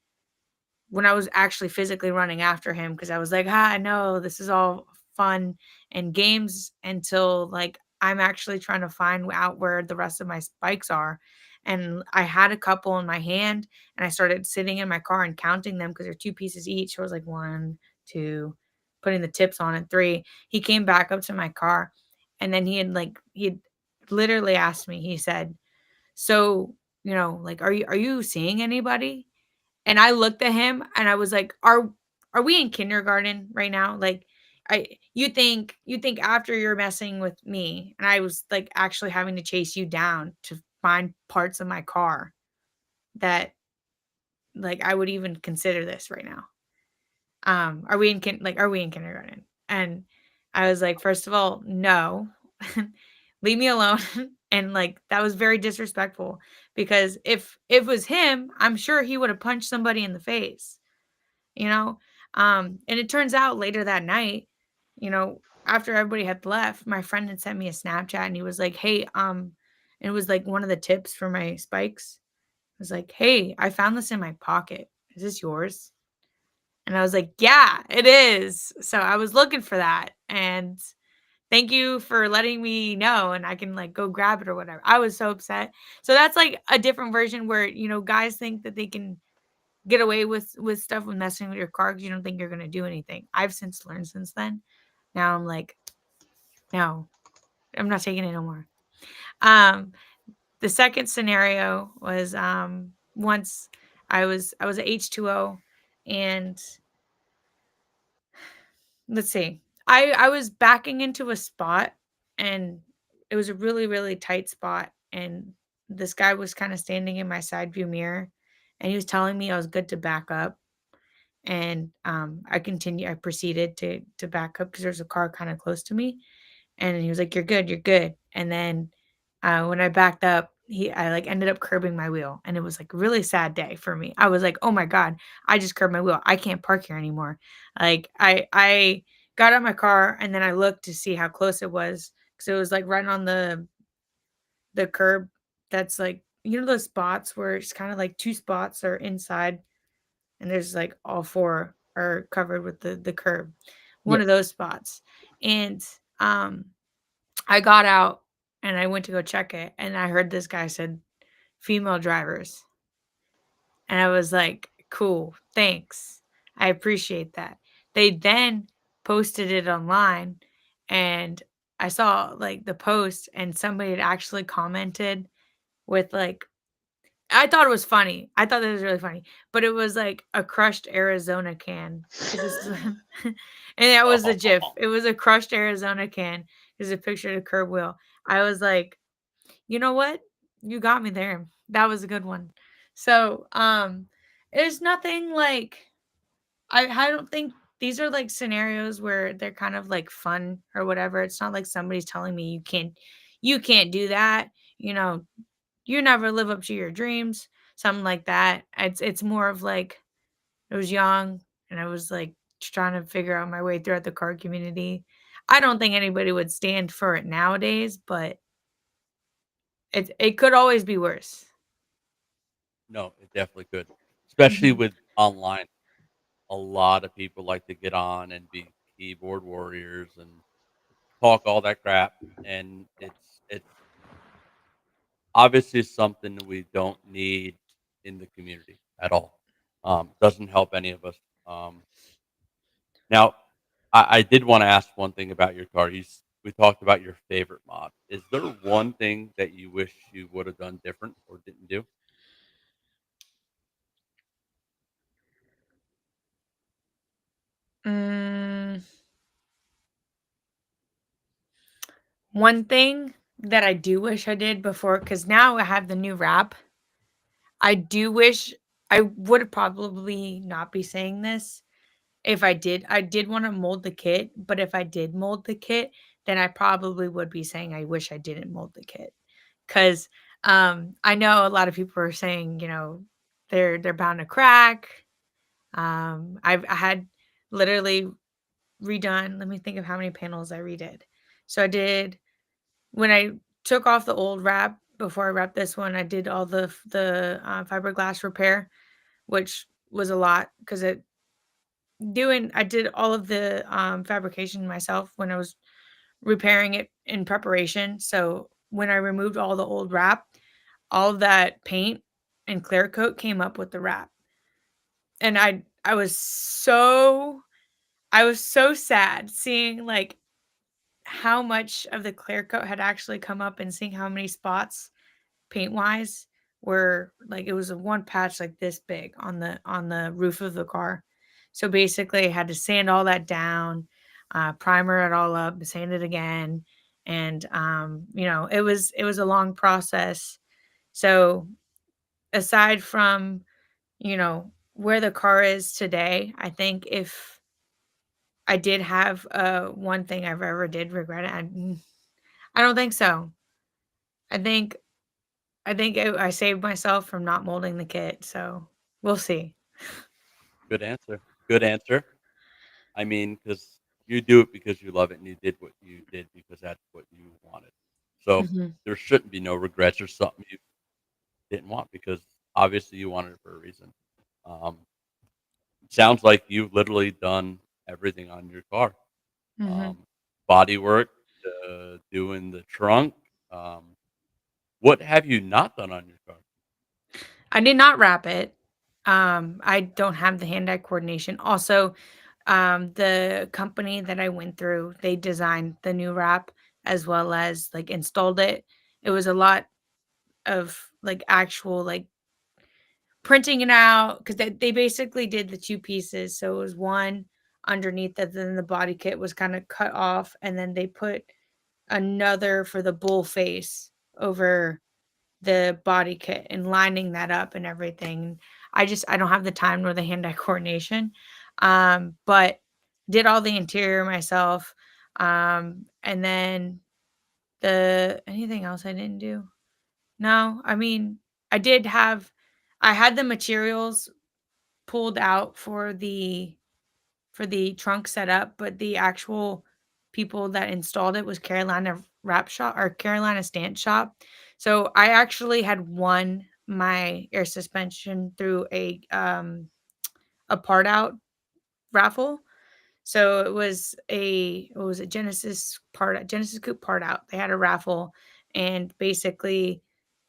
when I was actually physically running after him because I was like, no, this is all fun and games until like I'm actually trying to find out where the rest of my spikes are. And I had a couple in my hand and I started sitting in my car and counting them because they're two pieces each. So I was like, one, two, putting the tips on it, three. He came back up to my car and then he had literally asked me, he said, "So, like, are you seeing anybody?" And I looked at him and I was like, "Are we in kindergarten right now? Like, you think after you're messing with me and I was like actually having to chase you down to find parts of my car that like I would even consider this right now? Are we in kindergarten?" And I was like, "First of all, no. Leave me alone." And like that was very disrespectful because if it was him, I'm sure he would have punched somebody in the face, you know? And it turns out later that night, after everybody had left, my friend had sent me a Snapchat and he was like, "Hey, and it was like one of the tips for my spikes. I was like, "Hey, I found this in my pocket. Is this yours?" And I was like, "Yeah, it is." So I was looking for that. And thank you for letting me know and I can like go grab it or whatever. I was so upset. So that's like a different version where, guys think that they can get away with stuff with messing with your car because you don't think you're gonna do anything. I've since learned since then. Now I'm like, no, I'm not taking it no more. Um, the second scenario was once I was at H2O and let's see. I was backing into a spot and it was a really, really tight spot. And this guy was kind of standing in my side view mirror and he was telling me I was good to back up. And I proceeded to back up because there's a car kind of close to me. And he was like, "You're good, you're good." And then when I backed up, I like ended up curbing my wheel. And it was like a really sad day for me. I was like, "Oh my God, I just curbed my wheel. I can't park here anymore." Like I got out my car and then I looked to see how close it was. Cause it was like right on the curb that's like, those spots where it's kind of like two spots are inside and there's like all four are covered with the curb. One Yeah. of those spots. And I got out and I went to go check it and I heard this guy said female drivers. And I was like, "Cool, thanks. I appreciate that." They then posted it online and I saw like the post and somebody had actually commented with like I thought it was funny. I thought that was really funny, but it was like a crushed Arizona can. It's just and that was the GIF. It was a crushed Arizona can. There's a picture of the curb wheel. I was like, "You know what? You got me there. That was a good one." So, there's nothing like I don't think these are like scenarios where they're kind of like fun or whatever. It's not like somebody's telling me you can't do that. You know, you never live up to your dreams, something like that. It's more of like I was young and I was like trying to figure out my way throughout the car community. I don't think anybody would stand for it nowadays, but it could always be worse. No, it definitely could, especially Mhm. with online. A lot of people like to get on and be keyboard warriors and talk all that crap, and it's obviously something that we don't need in the community at all. Doesn't help any of us. Um, Now, I did wanna ask one thing about your car. We talked about your favorite mod. Is there one thing that you wish you would have done different or didn't do? Mm, one thing that I do wish I did before, because now I have the new wrap. I do wish I would probably not be saying this if I did. I did want to mold the kit, but if I did mold the kit, then I probably would be saying I wish I didn't mold the kit. Because I know a lot of people are saying, they're bound to crack. I had literally redone. Let me think of how many panels I redid. So I did when I took off the old wrap before I wrapped this one. I did all the fiberglass repair, which was a lot because I did all of the fabrication myself when I was repairing it in preparation. So when I removed all the old wrap, all of that paint and clear coat came up with the wrap. And I was so sad seeing like how much of the clear coat had actually come up and seeing how many spots paint wise were like it was a one patch like this big on the roof of the car. So basically I had to sand all that down, primer it all up, sand it again. And it was a long process. So aside from, where the car is today, I think if I did have one thing I've ever did regret it, I don't think so. I think I saved myself from not molding the kit, so we'll see. Good answer. Good answer. I mean, because you do it because you love it, and you did what you did because that's what you wanted. So, Mhm, there shouldn't be no regrets or something you didn't want because obviously you wanted it for a reason. Um, Sounds like you've literally done everything on your car. mhm. Um, Body work, doing the trunk. What have you not done on your car? I did not wrap it. I don't have the hand-eye coordination. Also, the company that I went through, they designed the new wrap as well as, like, installed it. It was a lot of, like, actual, like, printing it out because they basically did the 2 pieces. So it was one underneath that, then the body kit was kinda cut off, and then they put another for the bull face over the body kit and lining that up and everything. I don't have the time nor the hand-eye coordination, but did all the interior myself, and then anything else I didn't do? No, I mean, I did have I had the materials pulled out for the trunk setup, but the actual people that installed it was Carolina Wrap Shop or Carolina Stant Shop. So I actually had won my air suspension through a part out raffle. So it was a what was it Genesis Coupe part out. They had a raffle and basically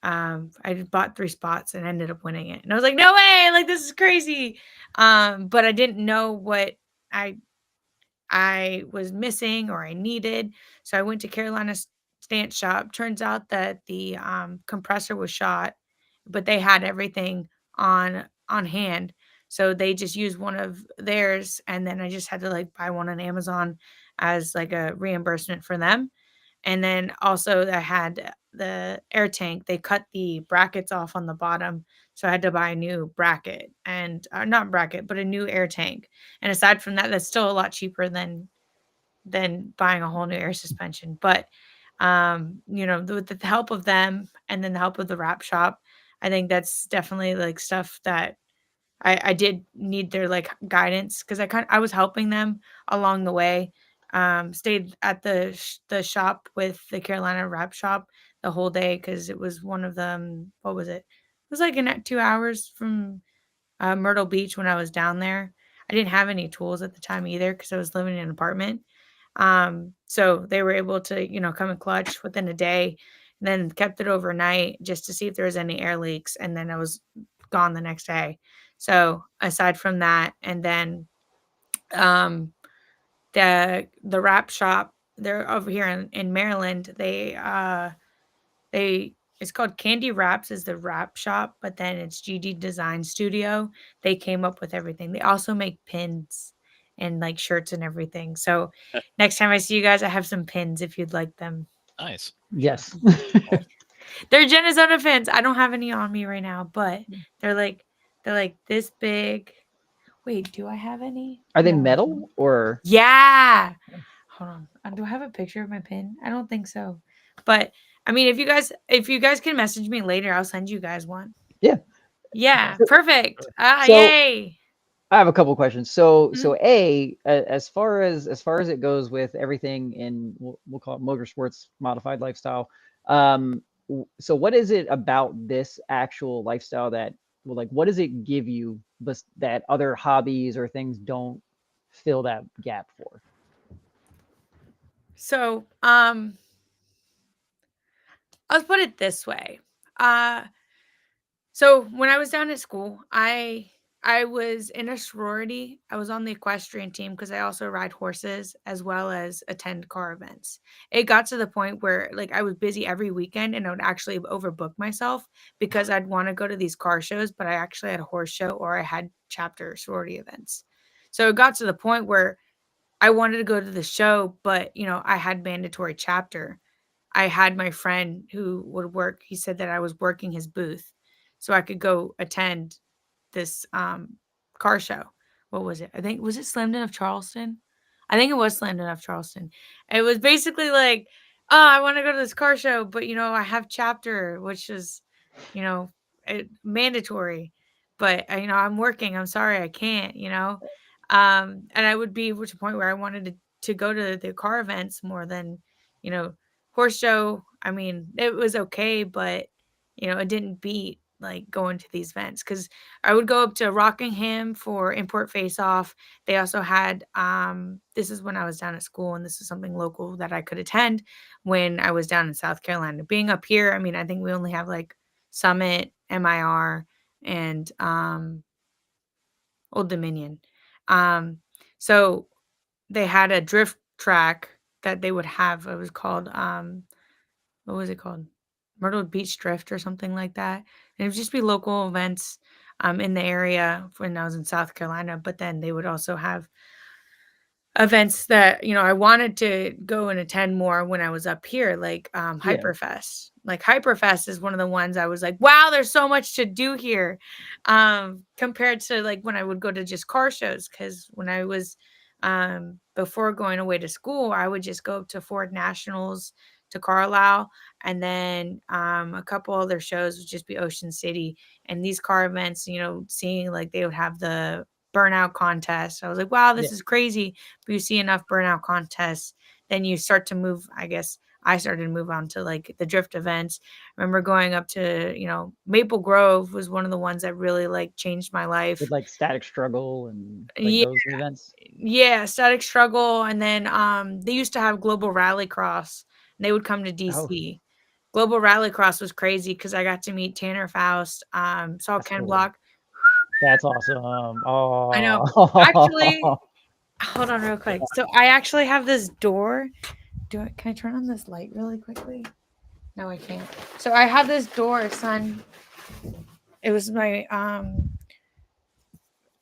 I just bought 3 spots and ended up winning it. And I was like, "No way! Like this is crazy." But I didn't know what I I was missing or I needed. So I went to Stant Shop. Turns out that the compressor was shot, but they had everything on hand. So they just used one of theirs, and then I just had to like buy one on Amazon as like a reimbursement for them. And then also I had the air tank. They cut the brackets off on the bottom, so I had to buy a new bracket and not bracket, but a new air tank. And aside from that, that's still a lot cheaper than buying a whole new air suspension. But with the help of them and then the help of the wrap shop, I think that's definitely like stuff that I did need their like guidance because I was helping them along the way. Stayed at the shop with the Carolina Wrap Shop the whole day because it was one of them. What was it? It was like in 2 hours from Myrtle Beach when I was down there. I didn't have any tools at the time either because I was living in an apartment. So they were able to, come and clutch within a day, and then kept it overnight just to see if there was any air leaks, and then I was gone the next day. So aside from that, and then um, the wrap shop, they're over here in Maryland. They it's called Candy Wraps is the wrap shop, but then it's GD Design Studio. They came up with everything. They also make pins and like shirts and everything. So next time I see you guys, I have some pins if you'd like them. Nice. Yes. They're Genizona pins. I don't have any on me right now, but they're like this big. Wait, do I have any? Are they No, I don't. metal or? Yeah. Hold on. Do I have a picture of my pin? I don't think so. But I mean, if you guys can message me later, I'll send you guys one. Yeah. Yeah, So- perfect. so- Yay. I have a couple questions. So Mhm. as far as it goes with everything in we'll call it motorsports modified lifestyle. So what is it about this actual lifestyle that what does it give you that other hobbies or things don't fill that gap for? So, let's put it this way. So when I was down at school, I was in a sorority. I was on the equestrian team because I also ride horses as well as attend car events. It got to the point where like I was busy every weekend and I would actually overbook myself because I'd want to go to these car shows, but I actually had a horse show or I had chapter sorority events. So it got to the point where I wanted to go to the show, but I had mandatory chapter. I had my friend who would work. He said that I was working his booth so I could go attend this car show. What was it? I think was it Slamden of Charleston? I think it was Slamden of Charleston. It was basically like, oh, I want to go to this car show, but I have chapter, which is, you know, mandatory. But I'm working. I'm sorry, I can't. And I would be to a point where I wanted to go to the car events more than, you know, horse show. I mean, it was okay, but it didn't beat like going to these events because I would go up to Rockingham for import face off. They also had this is when I was down at school, and this is something local that I could attend when I was down in South Carolina. Being up here, I mean, I think we only have like Summit, MIR, and Old Dominion. So they had a drift track that they would have. It was called what was it called? Myrtle Beach Drift or something like that. And it would just be local events in the area when I was in South Carolina. But then they would also have events that I wanted to go and attend more when I was up here, like Yeah. Hyperfest. Like Hyperfest is one of the ones I was like, wow, there's so much to do here, compared to like when I would go to just car shows. Because when I was before going away to school, I would just go up to Ford Nationals to Carlisle, and then a couple other shows would just be Ocean City. And these car events, seeing like they would have the burnout contest. I was like, wow, this is crazy. But you see enough burnout contests, then you start to move. I guess I started to move on to like the drift events. I remember going up to, Maple Grove was one of the ones that really like changed my life. With like Static Struggle and like Yeah. those events. Yeah, Static Struggle. And then they used to have Global Rallycross, and they would come to DC. Global Rallycross was crazy because I got to meet Tanner Faust, saw That's Ken cool. Block. That's awesome. Oh, I know. Actually, hold on real quick. So I actually have this door. Can I turn on this light really quickly? No, I can't. So I have this door, son. It was my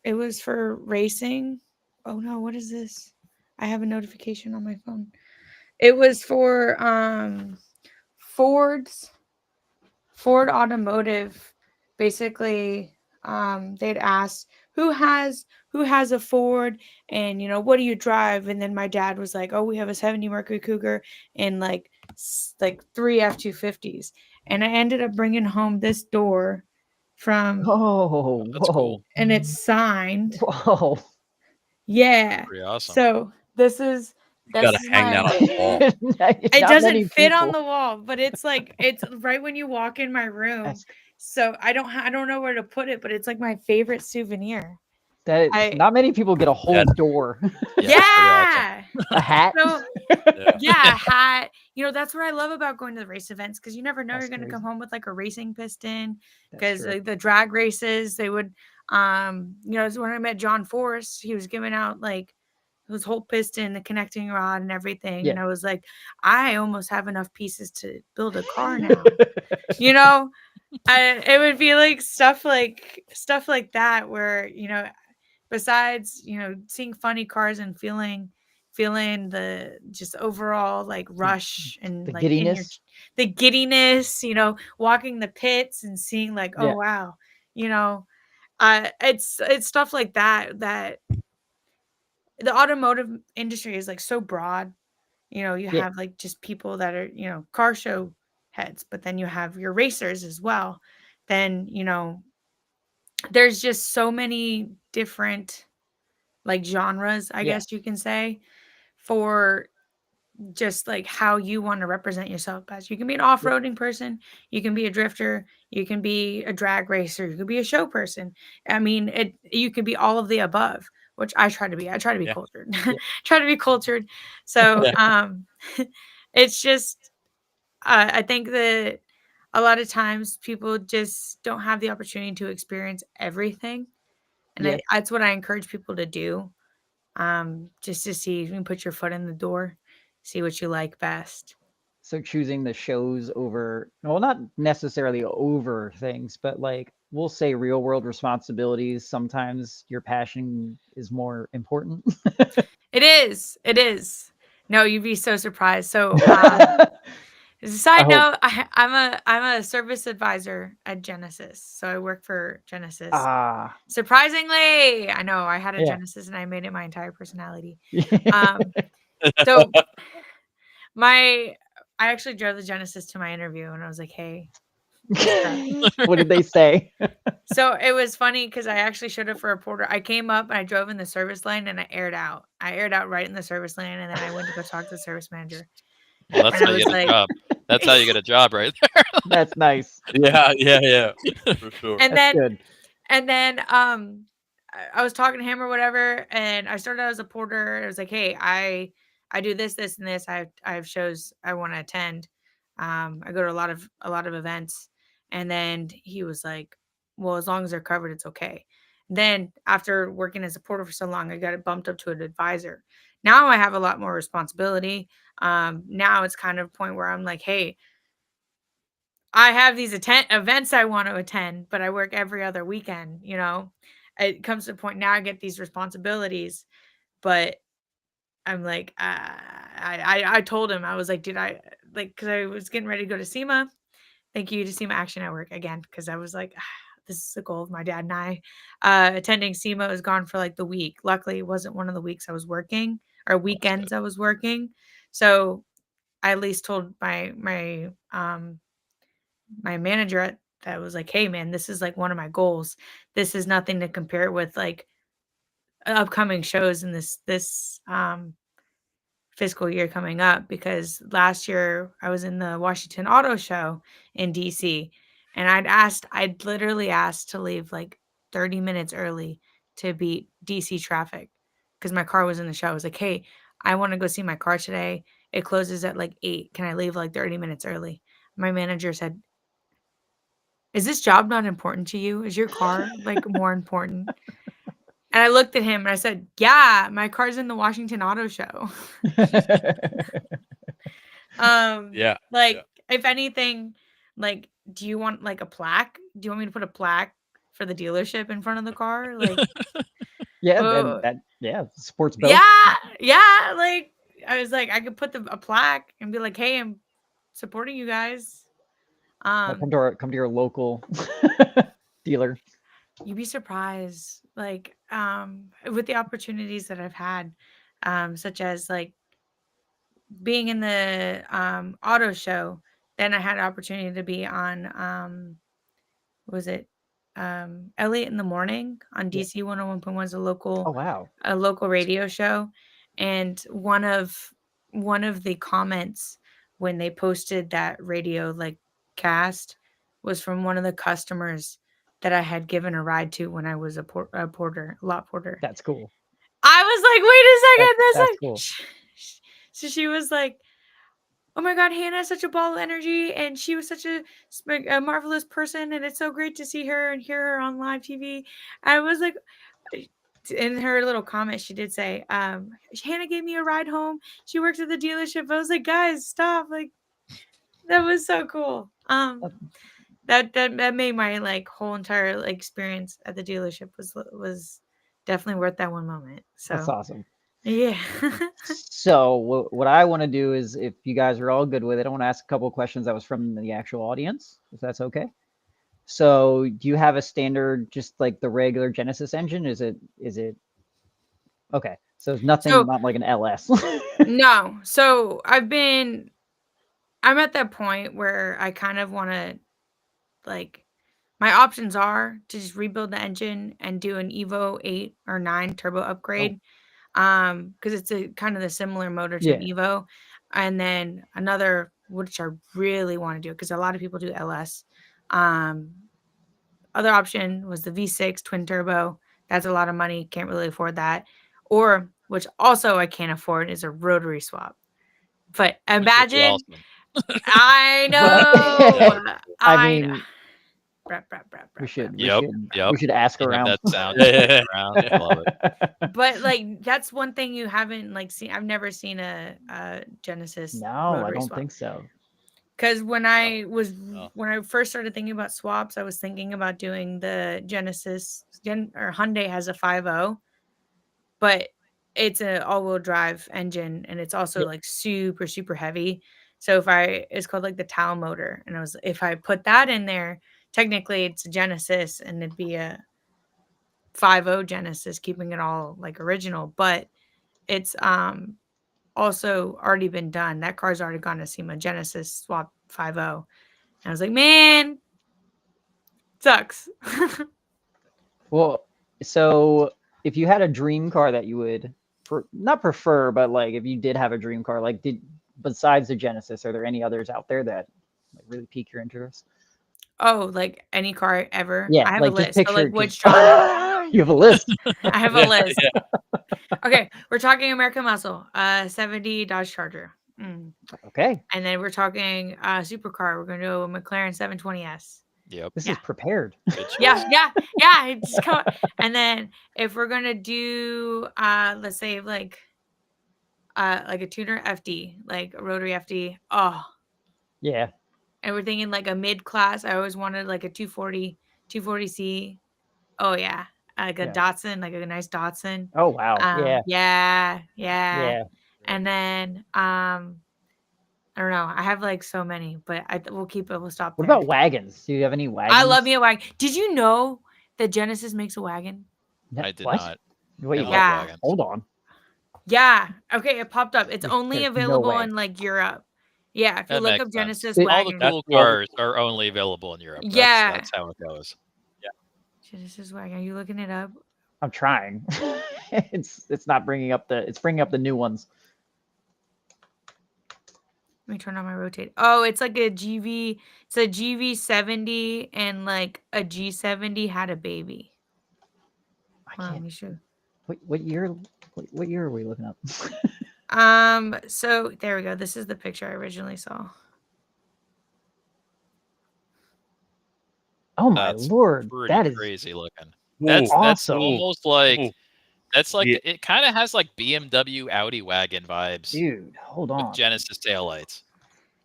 it was for racing. Oh no, what is this? I have a notification on my phone. It was for Ford Automotive. Basically, they'd asked who has a Ford, and what do you drive? And then my dad was like, oh, we have a 70 Mercury Cougar and like 3 F-250s. And I ended up bringing home this door from, Oh, That's cool. and it's signed. whoa. Yeah. Pretty awesome. So this is You gotta hang that on the wall. it Not doesn't many fit on people. the wall, but it's like it's right when you walk in my room. That's- So I don't know where to put it, but it's like my favorite souvenir. Not many people get a whole That- door. Yeah, that's pretty awesome. Yeah. A hat. So Yeah. yeah, a hat. You know, that's what I love about going to the race events, because you never know That's you're going to come crazy. home with like a racing piston. That's Because true. the drag races, they would, you know, when I met John Force, he was giving out like his whole piston, the connecting rod, and everything. And Yeah. I was like, I almost have enough pieces to build a car now. You know, it would be like stuff like that, where, you know, besides, you know, seeing funny cars and feeling the just overall like rush and The like in your giddiness. the giddiness, you know, walking the pits and seeing like, oh Yeah. wow, you know, it's stuff like that, that the automotive industry is like so broad. You know, you Yeah. have like just people that are, you know, car show heads, but then you have your racers as well. Then, you know, there's just so many different like genres, I Yeah. guess you can say, for just like how you want to represent yourself as. You can be an off-roading person, you can be a drifter, you can be a drag racer, you can be a show person. I mean, you could be all of the above, which I try to be. I try to be Yeah. cultured. Yeah. Try to be cultured. So, Yeah. it's just I think that a lot of times people just don't have the opportunity to experience everything. And Yeah. that's what I encourage people to do, just to see if you can put your foot in the door, see what you like best. So choosing the shows over, well, not necessarily over things, but like we'll say real world responsibilities. Sometimes your passion is more important. It is. It is. No, you'd be so surprised. So, I as a side hope. note, I'm a service advisor at Genesis. So I work for Genesis. Ah, Surprisingly, I know I had a yeah. Genesis and I made it my entire personality. So I actually drove the Genesis to my interview, and I was like, "Hey, What did they say? So it was funny because I actually showed up for a reporter. I came up and I drove in the service lane and I aired out. I aired out right in the service lane, and then I went to go talk to the service manager. Well, that's And how I you was get a like, job. That's how you get a job right there. That's nice. Yeah. For sure. and That's then good. I was talking to him or whatever, and I started out as a porter. I was like, hey, I do this, this, and this. I have shows I want to attend. I go to a lot of events. And then he was like, well, as long as they're covered, it's okay. Then after working as a porter for so long, I got it bumped up to an advisor. Now I have a lot more responsibility. Now it's kind of a point where I'm like, hey, I have these events I want to attend, but I work every other weekend, you know? It comes to a point now I get these responsibilities, but I'm like, I told him, I was like, did I like, because I was getting ready to go to SEMA. Thank you to SEMA Action Network again, because I was like, this is the goal of my dad and I. Attending SEMA was gone for like the week. Luckily, it wasn't one of the weeks I was working or weekends I was working. So I at least told my manager that was like, hey man, this is like one of my goals. This is nothing to compare it with like upcoming shows in this fiscal year coming up, because last year I was in the Washington Auto Show in DC, and I'd literally asked to leave like 30 minutes early to beat DC traffic because my car was in the show. I was like, hey, I want to go see my car today. It closes at like 8. Can I leave like 30 minutes early? My manager said, is this job not important to you? Is your car like more important? And I looked at him and I said, yeah, my car's in the Washington Auto Show. Yeah. Like if anything, like, do you want like a plaque? Do you want me to put a plaque for the dealership in front of the car? Like, Yeah, oh, yeah, sports both. yeah. Like, I was like, I could put a plaque and be like, hey, I'm supporting you guys. Come to your local dealer. You'd be surprised, like, with the opportunities that I've had, such as like being in the auto show. Then I had an opportunity to be on what was it, Elliot in the Morning on Yeah. DC 101.1 is Oh wow. a local radio show, and one of the comments when they posted that radio like cast was from one of the customers that I had given a ride to when I was a lot porter. That's cool. I was like, wait a second, That's cool. So she was like, oh my God, Hannah has such a ball of energy, and she was such a marvelous person, and it's so great to see her and hear her on live TV. I was like, in her little comment, she did say, Hannah gave me a ride home. She works at the dealership. I was like, guys, stop. Like, that was so cool. That made my like whole entire like, experience at the dealership was definitely worth that one moment. That's So awesome. yeah. So what I want to do is, if you guys are all good with it, I want to ask a couple of questions that was from the actual audience, if that's okay. So do you have a standard, just like the regular Genesis engine? Is it okay? So it's nothing, So- not like an LS. No. So I'm at that point where I kind of want to, like, my options are to just rebuild the engine and do an Evo 8 or 9 turbo upgrade. Because it's a kind of the similar motor to an Yeah. Evo. And then another, which I really want to do, because a lot of people do LS. Other option was the V6 twin turbo. That's a lot of money. Can't really afford that. Or, which also I can't afford, is a rotary swap. But Which would be imagine, awesome. I But- know. I mean, we should Yep. ask You have around. that sound Yeah. around. I love it. But like, that's one thing you haven't like seen. I've never seen a Genesis No, I rotary don't swap. think so. Because when I Oh. when I first started thinking about swaps, I was thinking about doing the Genesis or Hyundai has a 5.0, but it's an all-wheel drive engine, and it's also Yeah. like super super heavy. So it's called like the Tal motor, and if I put that in there, technically it's a Genesis, and it'd be a 5.0 Genesis, keeping it all like original, but it's also already been done. That car's already gone to SEMA Genesis swap 5.0. And I was like, man, sucks. Well, so if you had a dream car that you would not prefer, but like if you did have a dream car, like besides the Genesis, are there any others out there that like really pique your interest? Oh, like any car ever? Yeah, I have like a just list. So picture like which just, genre? you have a list. I have a list. Yeah. Okay, we're talking American Muscle, 70 Dodge Charger. Okay, And then we're talking supercar. We're going to do a McLaren 720S. Yep. this Yeah. is prepared. Good choice. Yeah. Just come. And then if we're gonna do, let's say like a tuner FD, like a rotary FD. Oh, Yeah, and we're thinking like a mid class. I always wanted like a 240C. Oh yeah, like a Yeah. Datsun, like a nice Datsun. Oh wow. Yeah. Yeah. And then I don't know. I have like so many, but we'll keep it. We'll stop What there. about wagons? Do you have any wagons? I love me a wagon. Did you know that Genesis makes a wagon? No, I did what? not. Wait, I what? love Yeah. wagons. Hold on. Yeah. Okay, it popped up. It's only There's no available way. in like Europe. Yeah, if you That look makes up sense. Genesis All the wagon. cool cars are only available in Europe. Yeah. That's how it goes. Genesis wagon. Are you looking it up? I'm trying. It's not bringing up it's bringing up the new ones. Let me turn on my rotate. Oh, it's like a GV. It's a GV70 and like a G70 had a baby. I Hold on, let can't. me show. What year? What year are we looking up? So there we go. This is the picture I originally saw. Oh my That's lord, pretty that is crazy looking. Ooh. That's awesome. almost like Ooh. that's like Yeah. it kind of has like BMW Audi wagon vibes dude. Hold with on. Genesis taillights.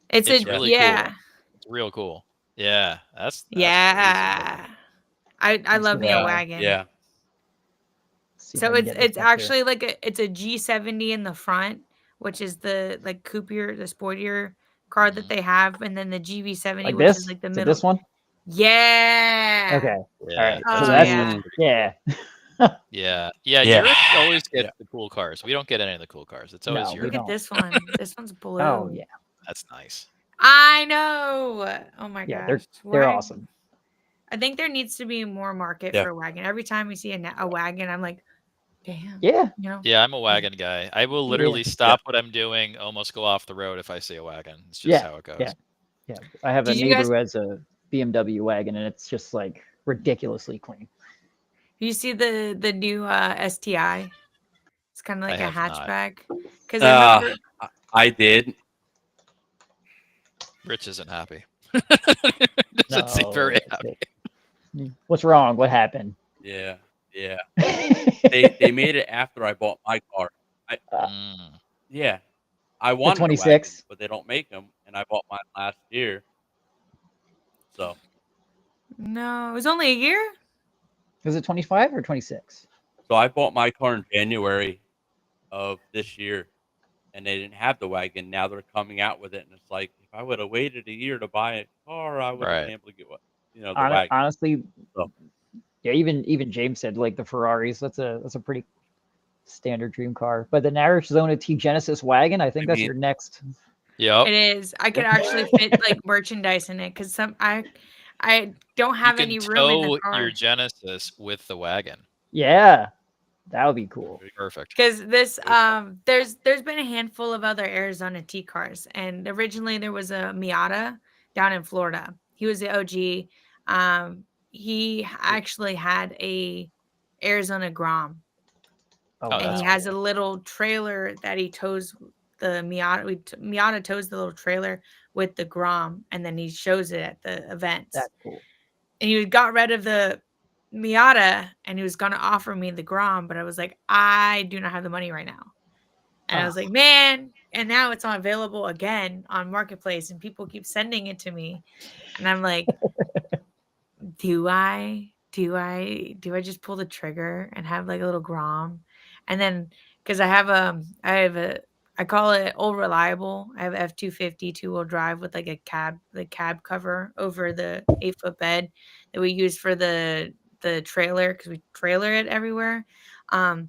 It's really yeah. cool. It's real cool. Yeah, that's Yeah. crazy. I love me a Yeah. wagon. Yeah. See if So I can get this it's up here. actually like it's a G70 in the front, which is the like coupier, the sportier car that they have, and then the GV70, like which this. is like the Is it middle. this one? Yeah. Okay. Yeah, All right. Oh, So that's yeah. yeah. yeah. Yeah. Europe always gets Yeah. the cool cars. We don't get any of the cool cars. It's always No, we Europe. Look at don't. this one. This one's blue. Oh yeah. That's nice. I know. Oh my Yeah, gosh. they're Why- awesome. I think there needs to be more market Yeah. for a wagon. Every time we see a wagon, I'm like, damn. Yeah. You know? Yeah, I'm a wagon guy. I will literally stop what I'm doing, almost go off the road if I see a wagon. It's just how it goes. Yeah. I have a Did you neighbor guys- who has a BMW wagon, and it's just like ridiculously clean. You see the new STI? It's kind of like I a have not. hatchback. Because I remember I did. Rich isn't happy. Doesn't No, seem very happy. what's wrong? What happened? Yeah. They made it after I bought my car. Yeah. I The wanted a wagon, 26. but they don't make them, and I bought mine last year. So no, it was only a year. Was it 25 or 26? I bought my car in January of this year, and they didn't have the wagon. Now they're coming out with it, and it's like if I would have waited a year to buy a car, I would have been able to get the wagon. Honestly, So. yeah. Even James said like the Ferraris. That's a pretty standard dream car. But the Arizona T Genesis wagon, I think that's your next. Yep. It is. I could actually fit like merchandise in it because I don't have any room in the car. Your Genesis with the wagon. Yeah, that would be cool. Perfect. Because this there's been a handful of other Arizona T cars, and originally there was a Miata down in Florida. He was the OG. He actually had a Arizona Grom. Oh, and wow. he has a little trailer that he tows the Miata. Miata tows the little trailer with the Grom, and then he shows it at the events. That's cool. And he got rid of the Miata, and he was going to offer me the Grom, but I was like, I do not have the money right now. And I was like, man, and now it's on available again on Marketplace, and people keep sending it to me. And I'm like, do I just pull the trigger and have like a little Grom? And then because I call it Old Reliable. I have F-250 two-wheel drive with like a cab cover over the 8-foot bed that we use for the trailer because we trailer it everywhere. I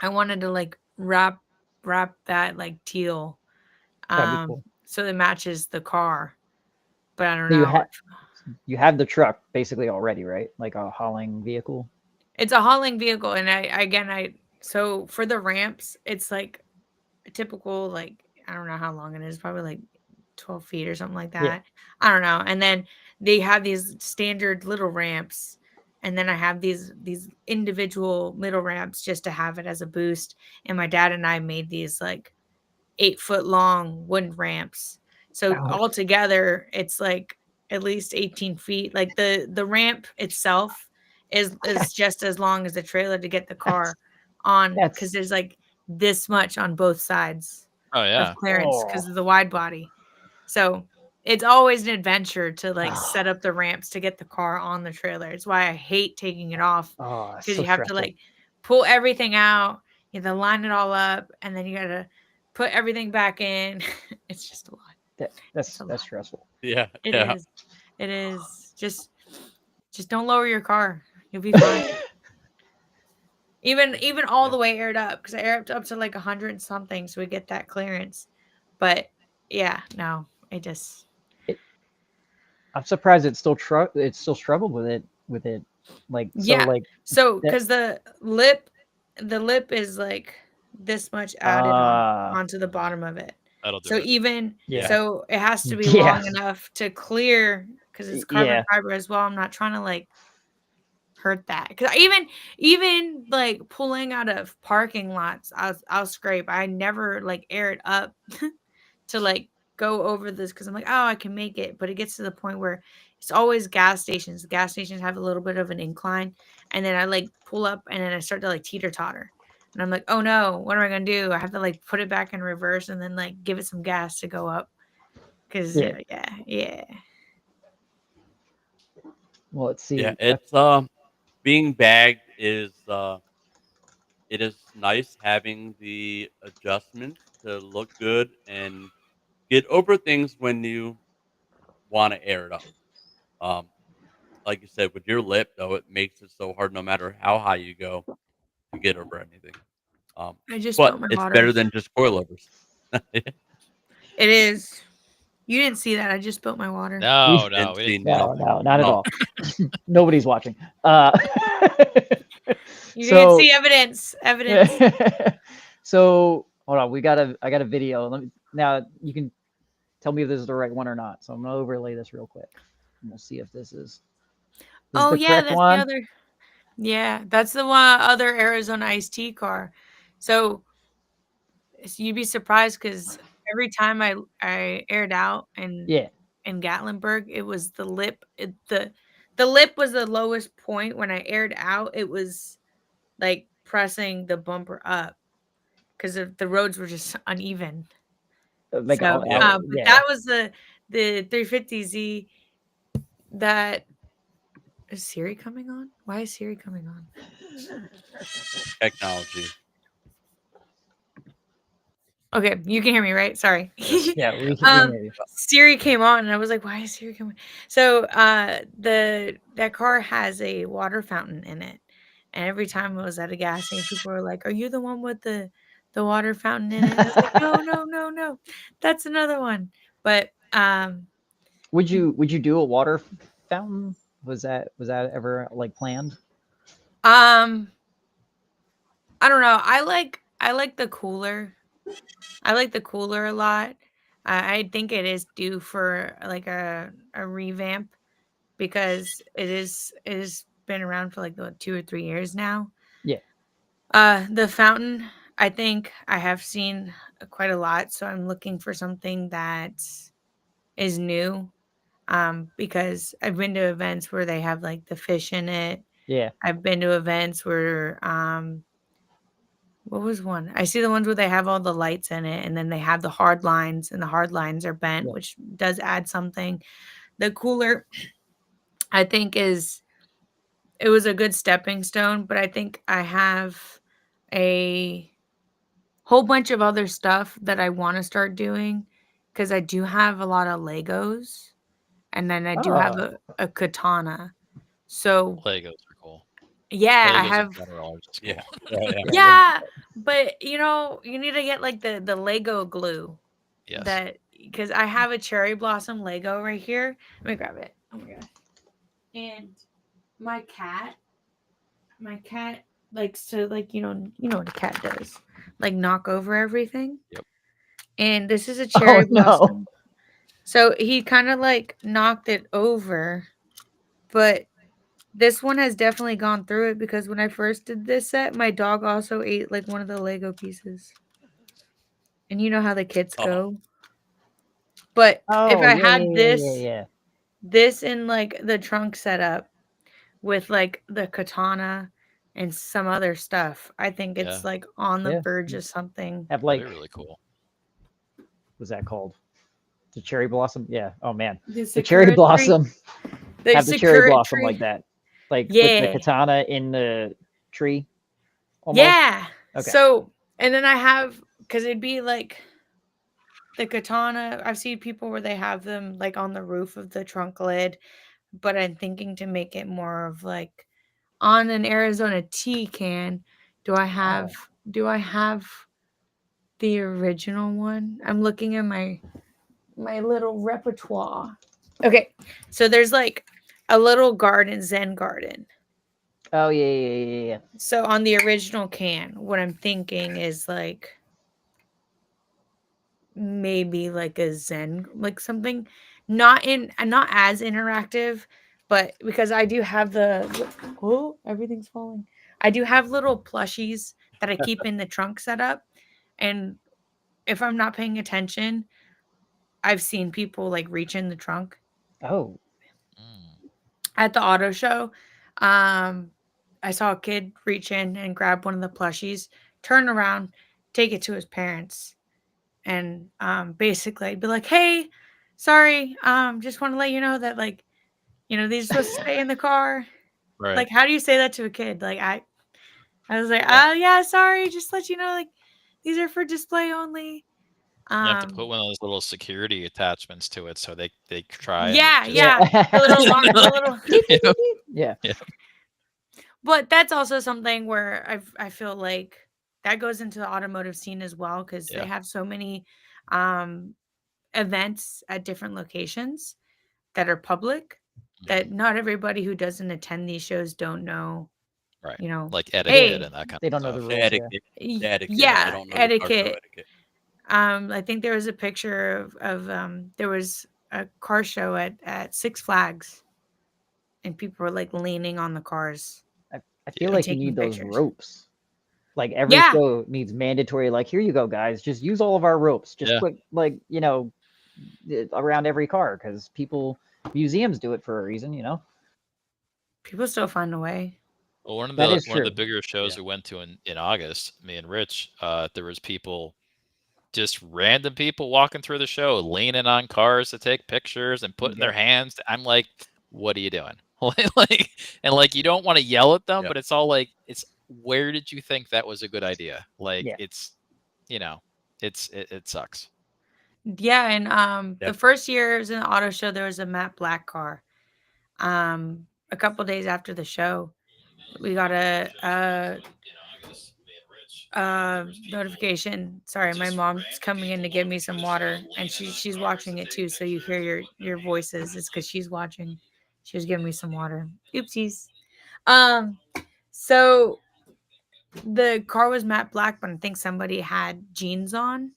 wanted to like wrap that like teal That'd be cool. so it matches the car. But I don't So know. You have the truck basically already, right? Like a hauling vehicle. It's a hauling vehicle, and so for the ramps, it's like a typical, like, I don't know how long it is, probably like 12 feet or something like that. Yeah. I don't know. And then they have these standard little ramps, and then I have these individual middle ramps just to have it as a boost. And my dad and I made these like 8-foot long wooden ramps. So altogether, it's like at least 18 feet. Like the ramp itself is just as long as the trailer to get the car on, because there's like this much on both sides of clearance because of the wide body. So it's always an adventure to like set up the ramps to get the car on the trailer. It's why I hate taking it off, because you have to like pull everything out, you have to line it all up, and then you gotta put everything back in. It's just a lot. That's stressful. Yeah. It is. Just don't lower your car. You'll be fine. even all the way aired up, because I air up to like 100 and something, so we get that clearance. But yeah, no, I'm surprised it's still struggled with it. Like, so because the lip is like this much added onto the bottom of it. That'll do so it. So it has to be long enough to clear, because it's carbon fiber as well. I'm not trying to like hurt that, because even like pulling out of parking lots, I'll scrape. I never like air it up to like go over this, because I'm like, oh, I can make it. But it gets to the point where it's always gas stations. The gas stations have a little bit of an incline, and then I like pull up, and then I start to like teeter totter, and I'm like, oh no, what am I gonna do? I have to like put it back in reverse and then like give it some gas to go up, because yeah. Well, let's see. Yeah, it's being bagged is it is nice having the adjustments to look good and get over things when you want to air it up. Like you said, with your lip though, it makes it so hard no matter how high you go to get over anything. I just but spilled my it's water. better than just coilovers. It is. You didn't see that. I just spilled my water. No, Didn't no, we see didn't. No, nothing. no, not at No. all. Nobody's watching. You didn't So see evidence. Evidence. so hold on, I got a video. Now you can tell me if this is the right one or not. So I'm gonna overlay this real quick. And we'll see if this is Oh the yeah, correct that's one. the other. Yeah, that's the one other Arizona iced tea car. So you'd be surprised because every time I aired out in Yeah. Gatlinburg, it was the lip. The lip was the lowest point when I aired out. It was like pressing the bumper up because the roads were just uneven. Like So, Yeah. but yeah. that was the 350Z. That is Siri coming on? Why is Siri coming on? Technology. Okay, you can hear me, right? Sorry. Yeah, we can hear you. Siri came on and I was like, why is Siri coming? So that car has a water fountain in it. And every time I was at a gas station, people were like, are you the one with the water fountain in it? And I was like, no. That's another one. But Would you do a water fountain? Was that ever like planned? I don't know. I like the cooler. I like the cooler a lot. I think it is due for like a revamp because it is been around for like 2 or 3 years now. Yeah. The fountain, I think I have seen quite a lot, so I'm looking for something that is new. Because I've been to events where they have like the fish in it. Yeah. I've been to events where what was one? I see the ones where they have all the lights in it and then they have the hard lines and the hard lines are bent, Yeah. which does add something. The cooler, I think it was a good stepping stone, but I think I have a whole bunch of other stuff that I want to start doing because I do have a lot of Legos and then I do have Oh. a katana. So Legos are cool. yeah, I Legos in have general are just Yeah. cool. Yeah. yeah, but you need to get like the Lego glue. Yes. That because I have a cherry blossom Lego right here. Let me grab it. Oh my god. And my cat likes to like what a cat does. Like knock over everything. Yep. And this is a Oh cherry no. blossom. So he kind of like knocked it over, but this one has definitely gone through it because when I first did this set, my dog also ate like one of the Lego pieces. And you know how the kids Oh. go. But if Oh I yeah, had yeah. this in like the trunk setup with like the katana and some other stuff, I think it's Yeah. like on the Yeah. verge of something. Have That'd like be really cool. what's that called? The cherry blossom? Yeah. Oh man. The The cherry sakura tree. blossom. The Have the cherry sakura blossom tree. like that. Like with the Yeah. katana in the tree. Almost. Yeah. Okay. So, and then I have, because it'd be like the katana. I've seen people where they have them like on the roof of the trunk lid, but I'm thinking to make it more of like on an Arizona tea can. Do I have the original one? I'm looking at my little repertoire. Okay. So there's like a little garden, Zen garden. Oh yeah. So on the original can, what I'm thinking is like maybe like a Zen, like something not as interactive, but because I do have everything's falling. I do have little plushies that I keep in the trunk setup, and if I'm not paying attention, I've seen people like reach in the trunk Oh. at the auto show. I saw a kid reach in and grab one of the plushies, turn around, take it to his parents, and basically I'd be like, "Hey, sorry, just want to let you know that like, these are supposed to stay in the car." Right. Like, how do you say that to a kid? Like, I was like, Yeah. "Oh yeah, sorry, just let you know, like, these are for display only." You have to put one of those little security attachments to it so they try and Yeah, just yeah, the little the little. Beep, beep, beep. Yeah. Yeah. But that's also something where I feel like that goes into the automotive scene as well because they Yeah. have so many um events at different locations that are public, that not everybody who doesn't attend these shows don't know, Right. you know, Like etiquette hey, and that kind They of don't know the stuff. The rules. Yeah. etiquette. The etiquette. They yeah, don't know the car show etiquette. etiquette. I think there was a picture of there was a car show at Six Flags, and people were like leaning on the cars I feel Yeah. like you taking need those pictures. ropes. Like every Yeah, show needs mandatory. Like, here you go, guys. Just use all of our ropes. Just Yeah. put like around every car, because museums do it for a reason. people still find a way. Well, one of That the is one of the true. bigger shows Yeah. we went to in August, me and Rich, there was people, just random people walking through the show, leaning on cars to take pictures and putting their Yep. hands. I'm like, what are you doing? Like, and like, you don't want to yell at them, Yep. but it's all like, it's where did you think that was a good idea? Like, Yeah. it's, it sucks. Yeah, and the Definitely. first year it was in the auto show, there was a matte black car. A couple days after the show, we got a notification. Sorry, my mom's coming in to give me some water, and she's watching it too. So you hear your voices. It's because she's watching. She was giving me some water. Oopsies. So the car was matte black, but I think somebody had jeans on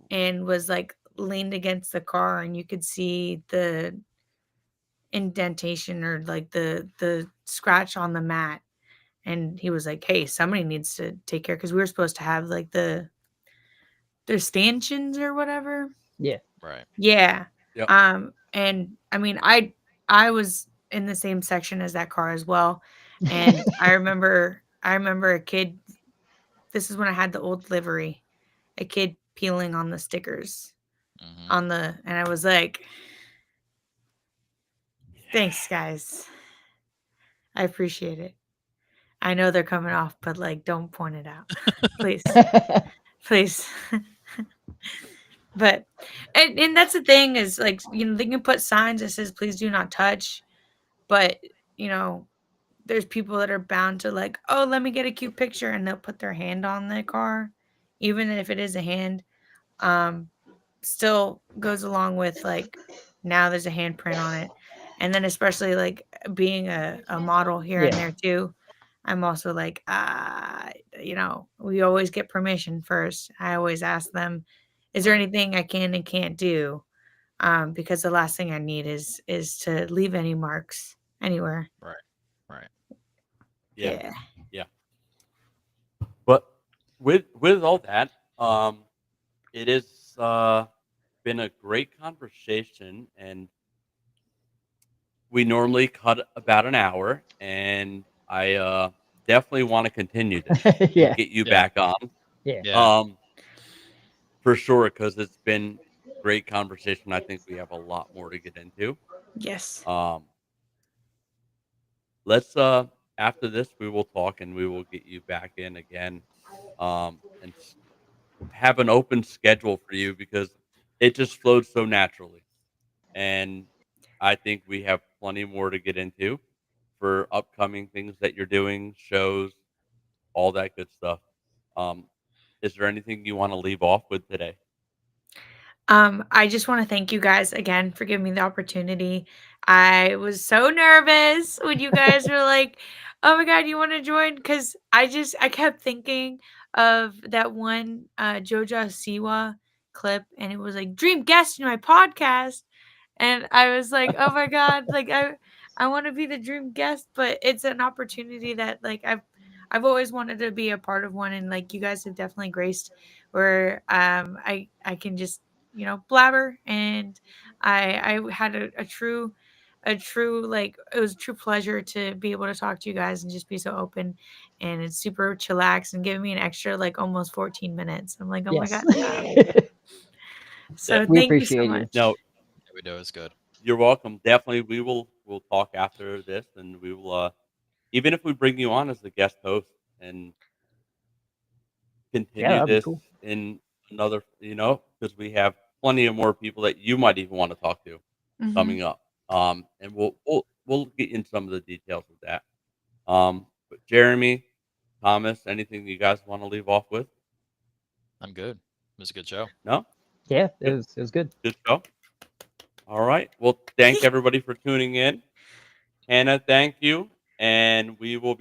and was like leaned against the car, and you could see the indentation or like the scratch on the mat. And he was like, hey, somebody needs to take care, because we were supposed to have like the stanchions or whatever. Yeah. Right. Yeah. Yep. And I mean, I was in the same section as that car as well. And I remember a kid, this is when I had the old livery, a kid peeling on the stickers Mhm. and I was like, thanks guys. I appreciate it. I know they're coming off, but like, don't point it out. Please. Please. But and that's the thing is, like, they can put signs that says please do not touch, but there's people that are bound to like, oh, let me get a cute picture, and they'll put their hand on the car, even if it is a hand. Still goes along with like, now there's a handprint on it. And then especially like being a model here and Yeah. there too, I'm also like, we always get permission first. I always ask them, is there Right. anything I can and can't do? Because the last thing I need is to leave any marks anywhere. Right. Right. Yeah. Yeah. But with all that, it has been a great conversation, and we normally cut about an hour, and I definitely want to continue this and Yeah. get you Yeah. back on. Yeah. Yeah. For sure, because it's been great conversation. I think we have a lot more to get into. Yes. Let's after this we will talk, and we will get you back in again, and have an open schedule for you, because it just flows so naturally. And I think we have plenty more to get into for upcoming things that you're doing, shows, all that good stuff. Um, is there anything you want to leave off with today? I just want to thank you guys again for giving me the opportunity. I was so nervous when you guys were like, "Oh my god, you want to join?" Because I kept thinking of that one Jojo Siwa clip, and it was like, "Dream guest in my podcast," and I was like, "Oh my god, like I want to be the dream guest," but it's an opportunity that like I've always wanted to be a part of one, and like you guys have definitely graced where I can just blabber, and I had a true like, it was a true pleasure to be able to talk to you guys and just be so open, and it's super chillax and giving me an extra like almost 14 minutes. I'm like, oh my Yes. god. So We thank you so appreciate you. much. No, Yeah, we know it's good. you're welcome. Definitely, we'll talk after this, and we will even if we bring you on as a guest host and Yeah, continue that'd be this cool. in another, because we have plenty of more people that you might even want to talk to Mhm. coming up. And we'll get in some of the details of that. But Jeremy, Thomas, anything you guys want to leave off with? I'm good. It was a good show. No? Yeah, it was good. Good show. All right. Well, thank everybody for tuning in. Hannah, thank you. And we will be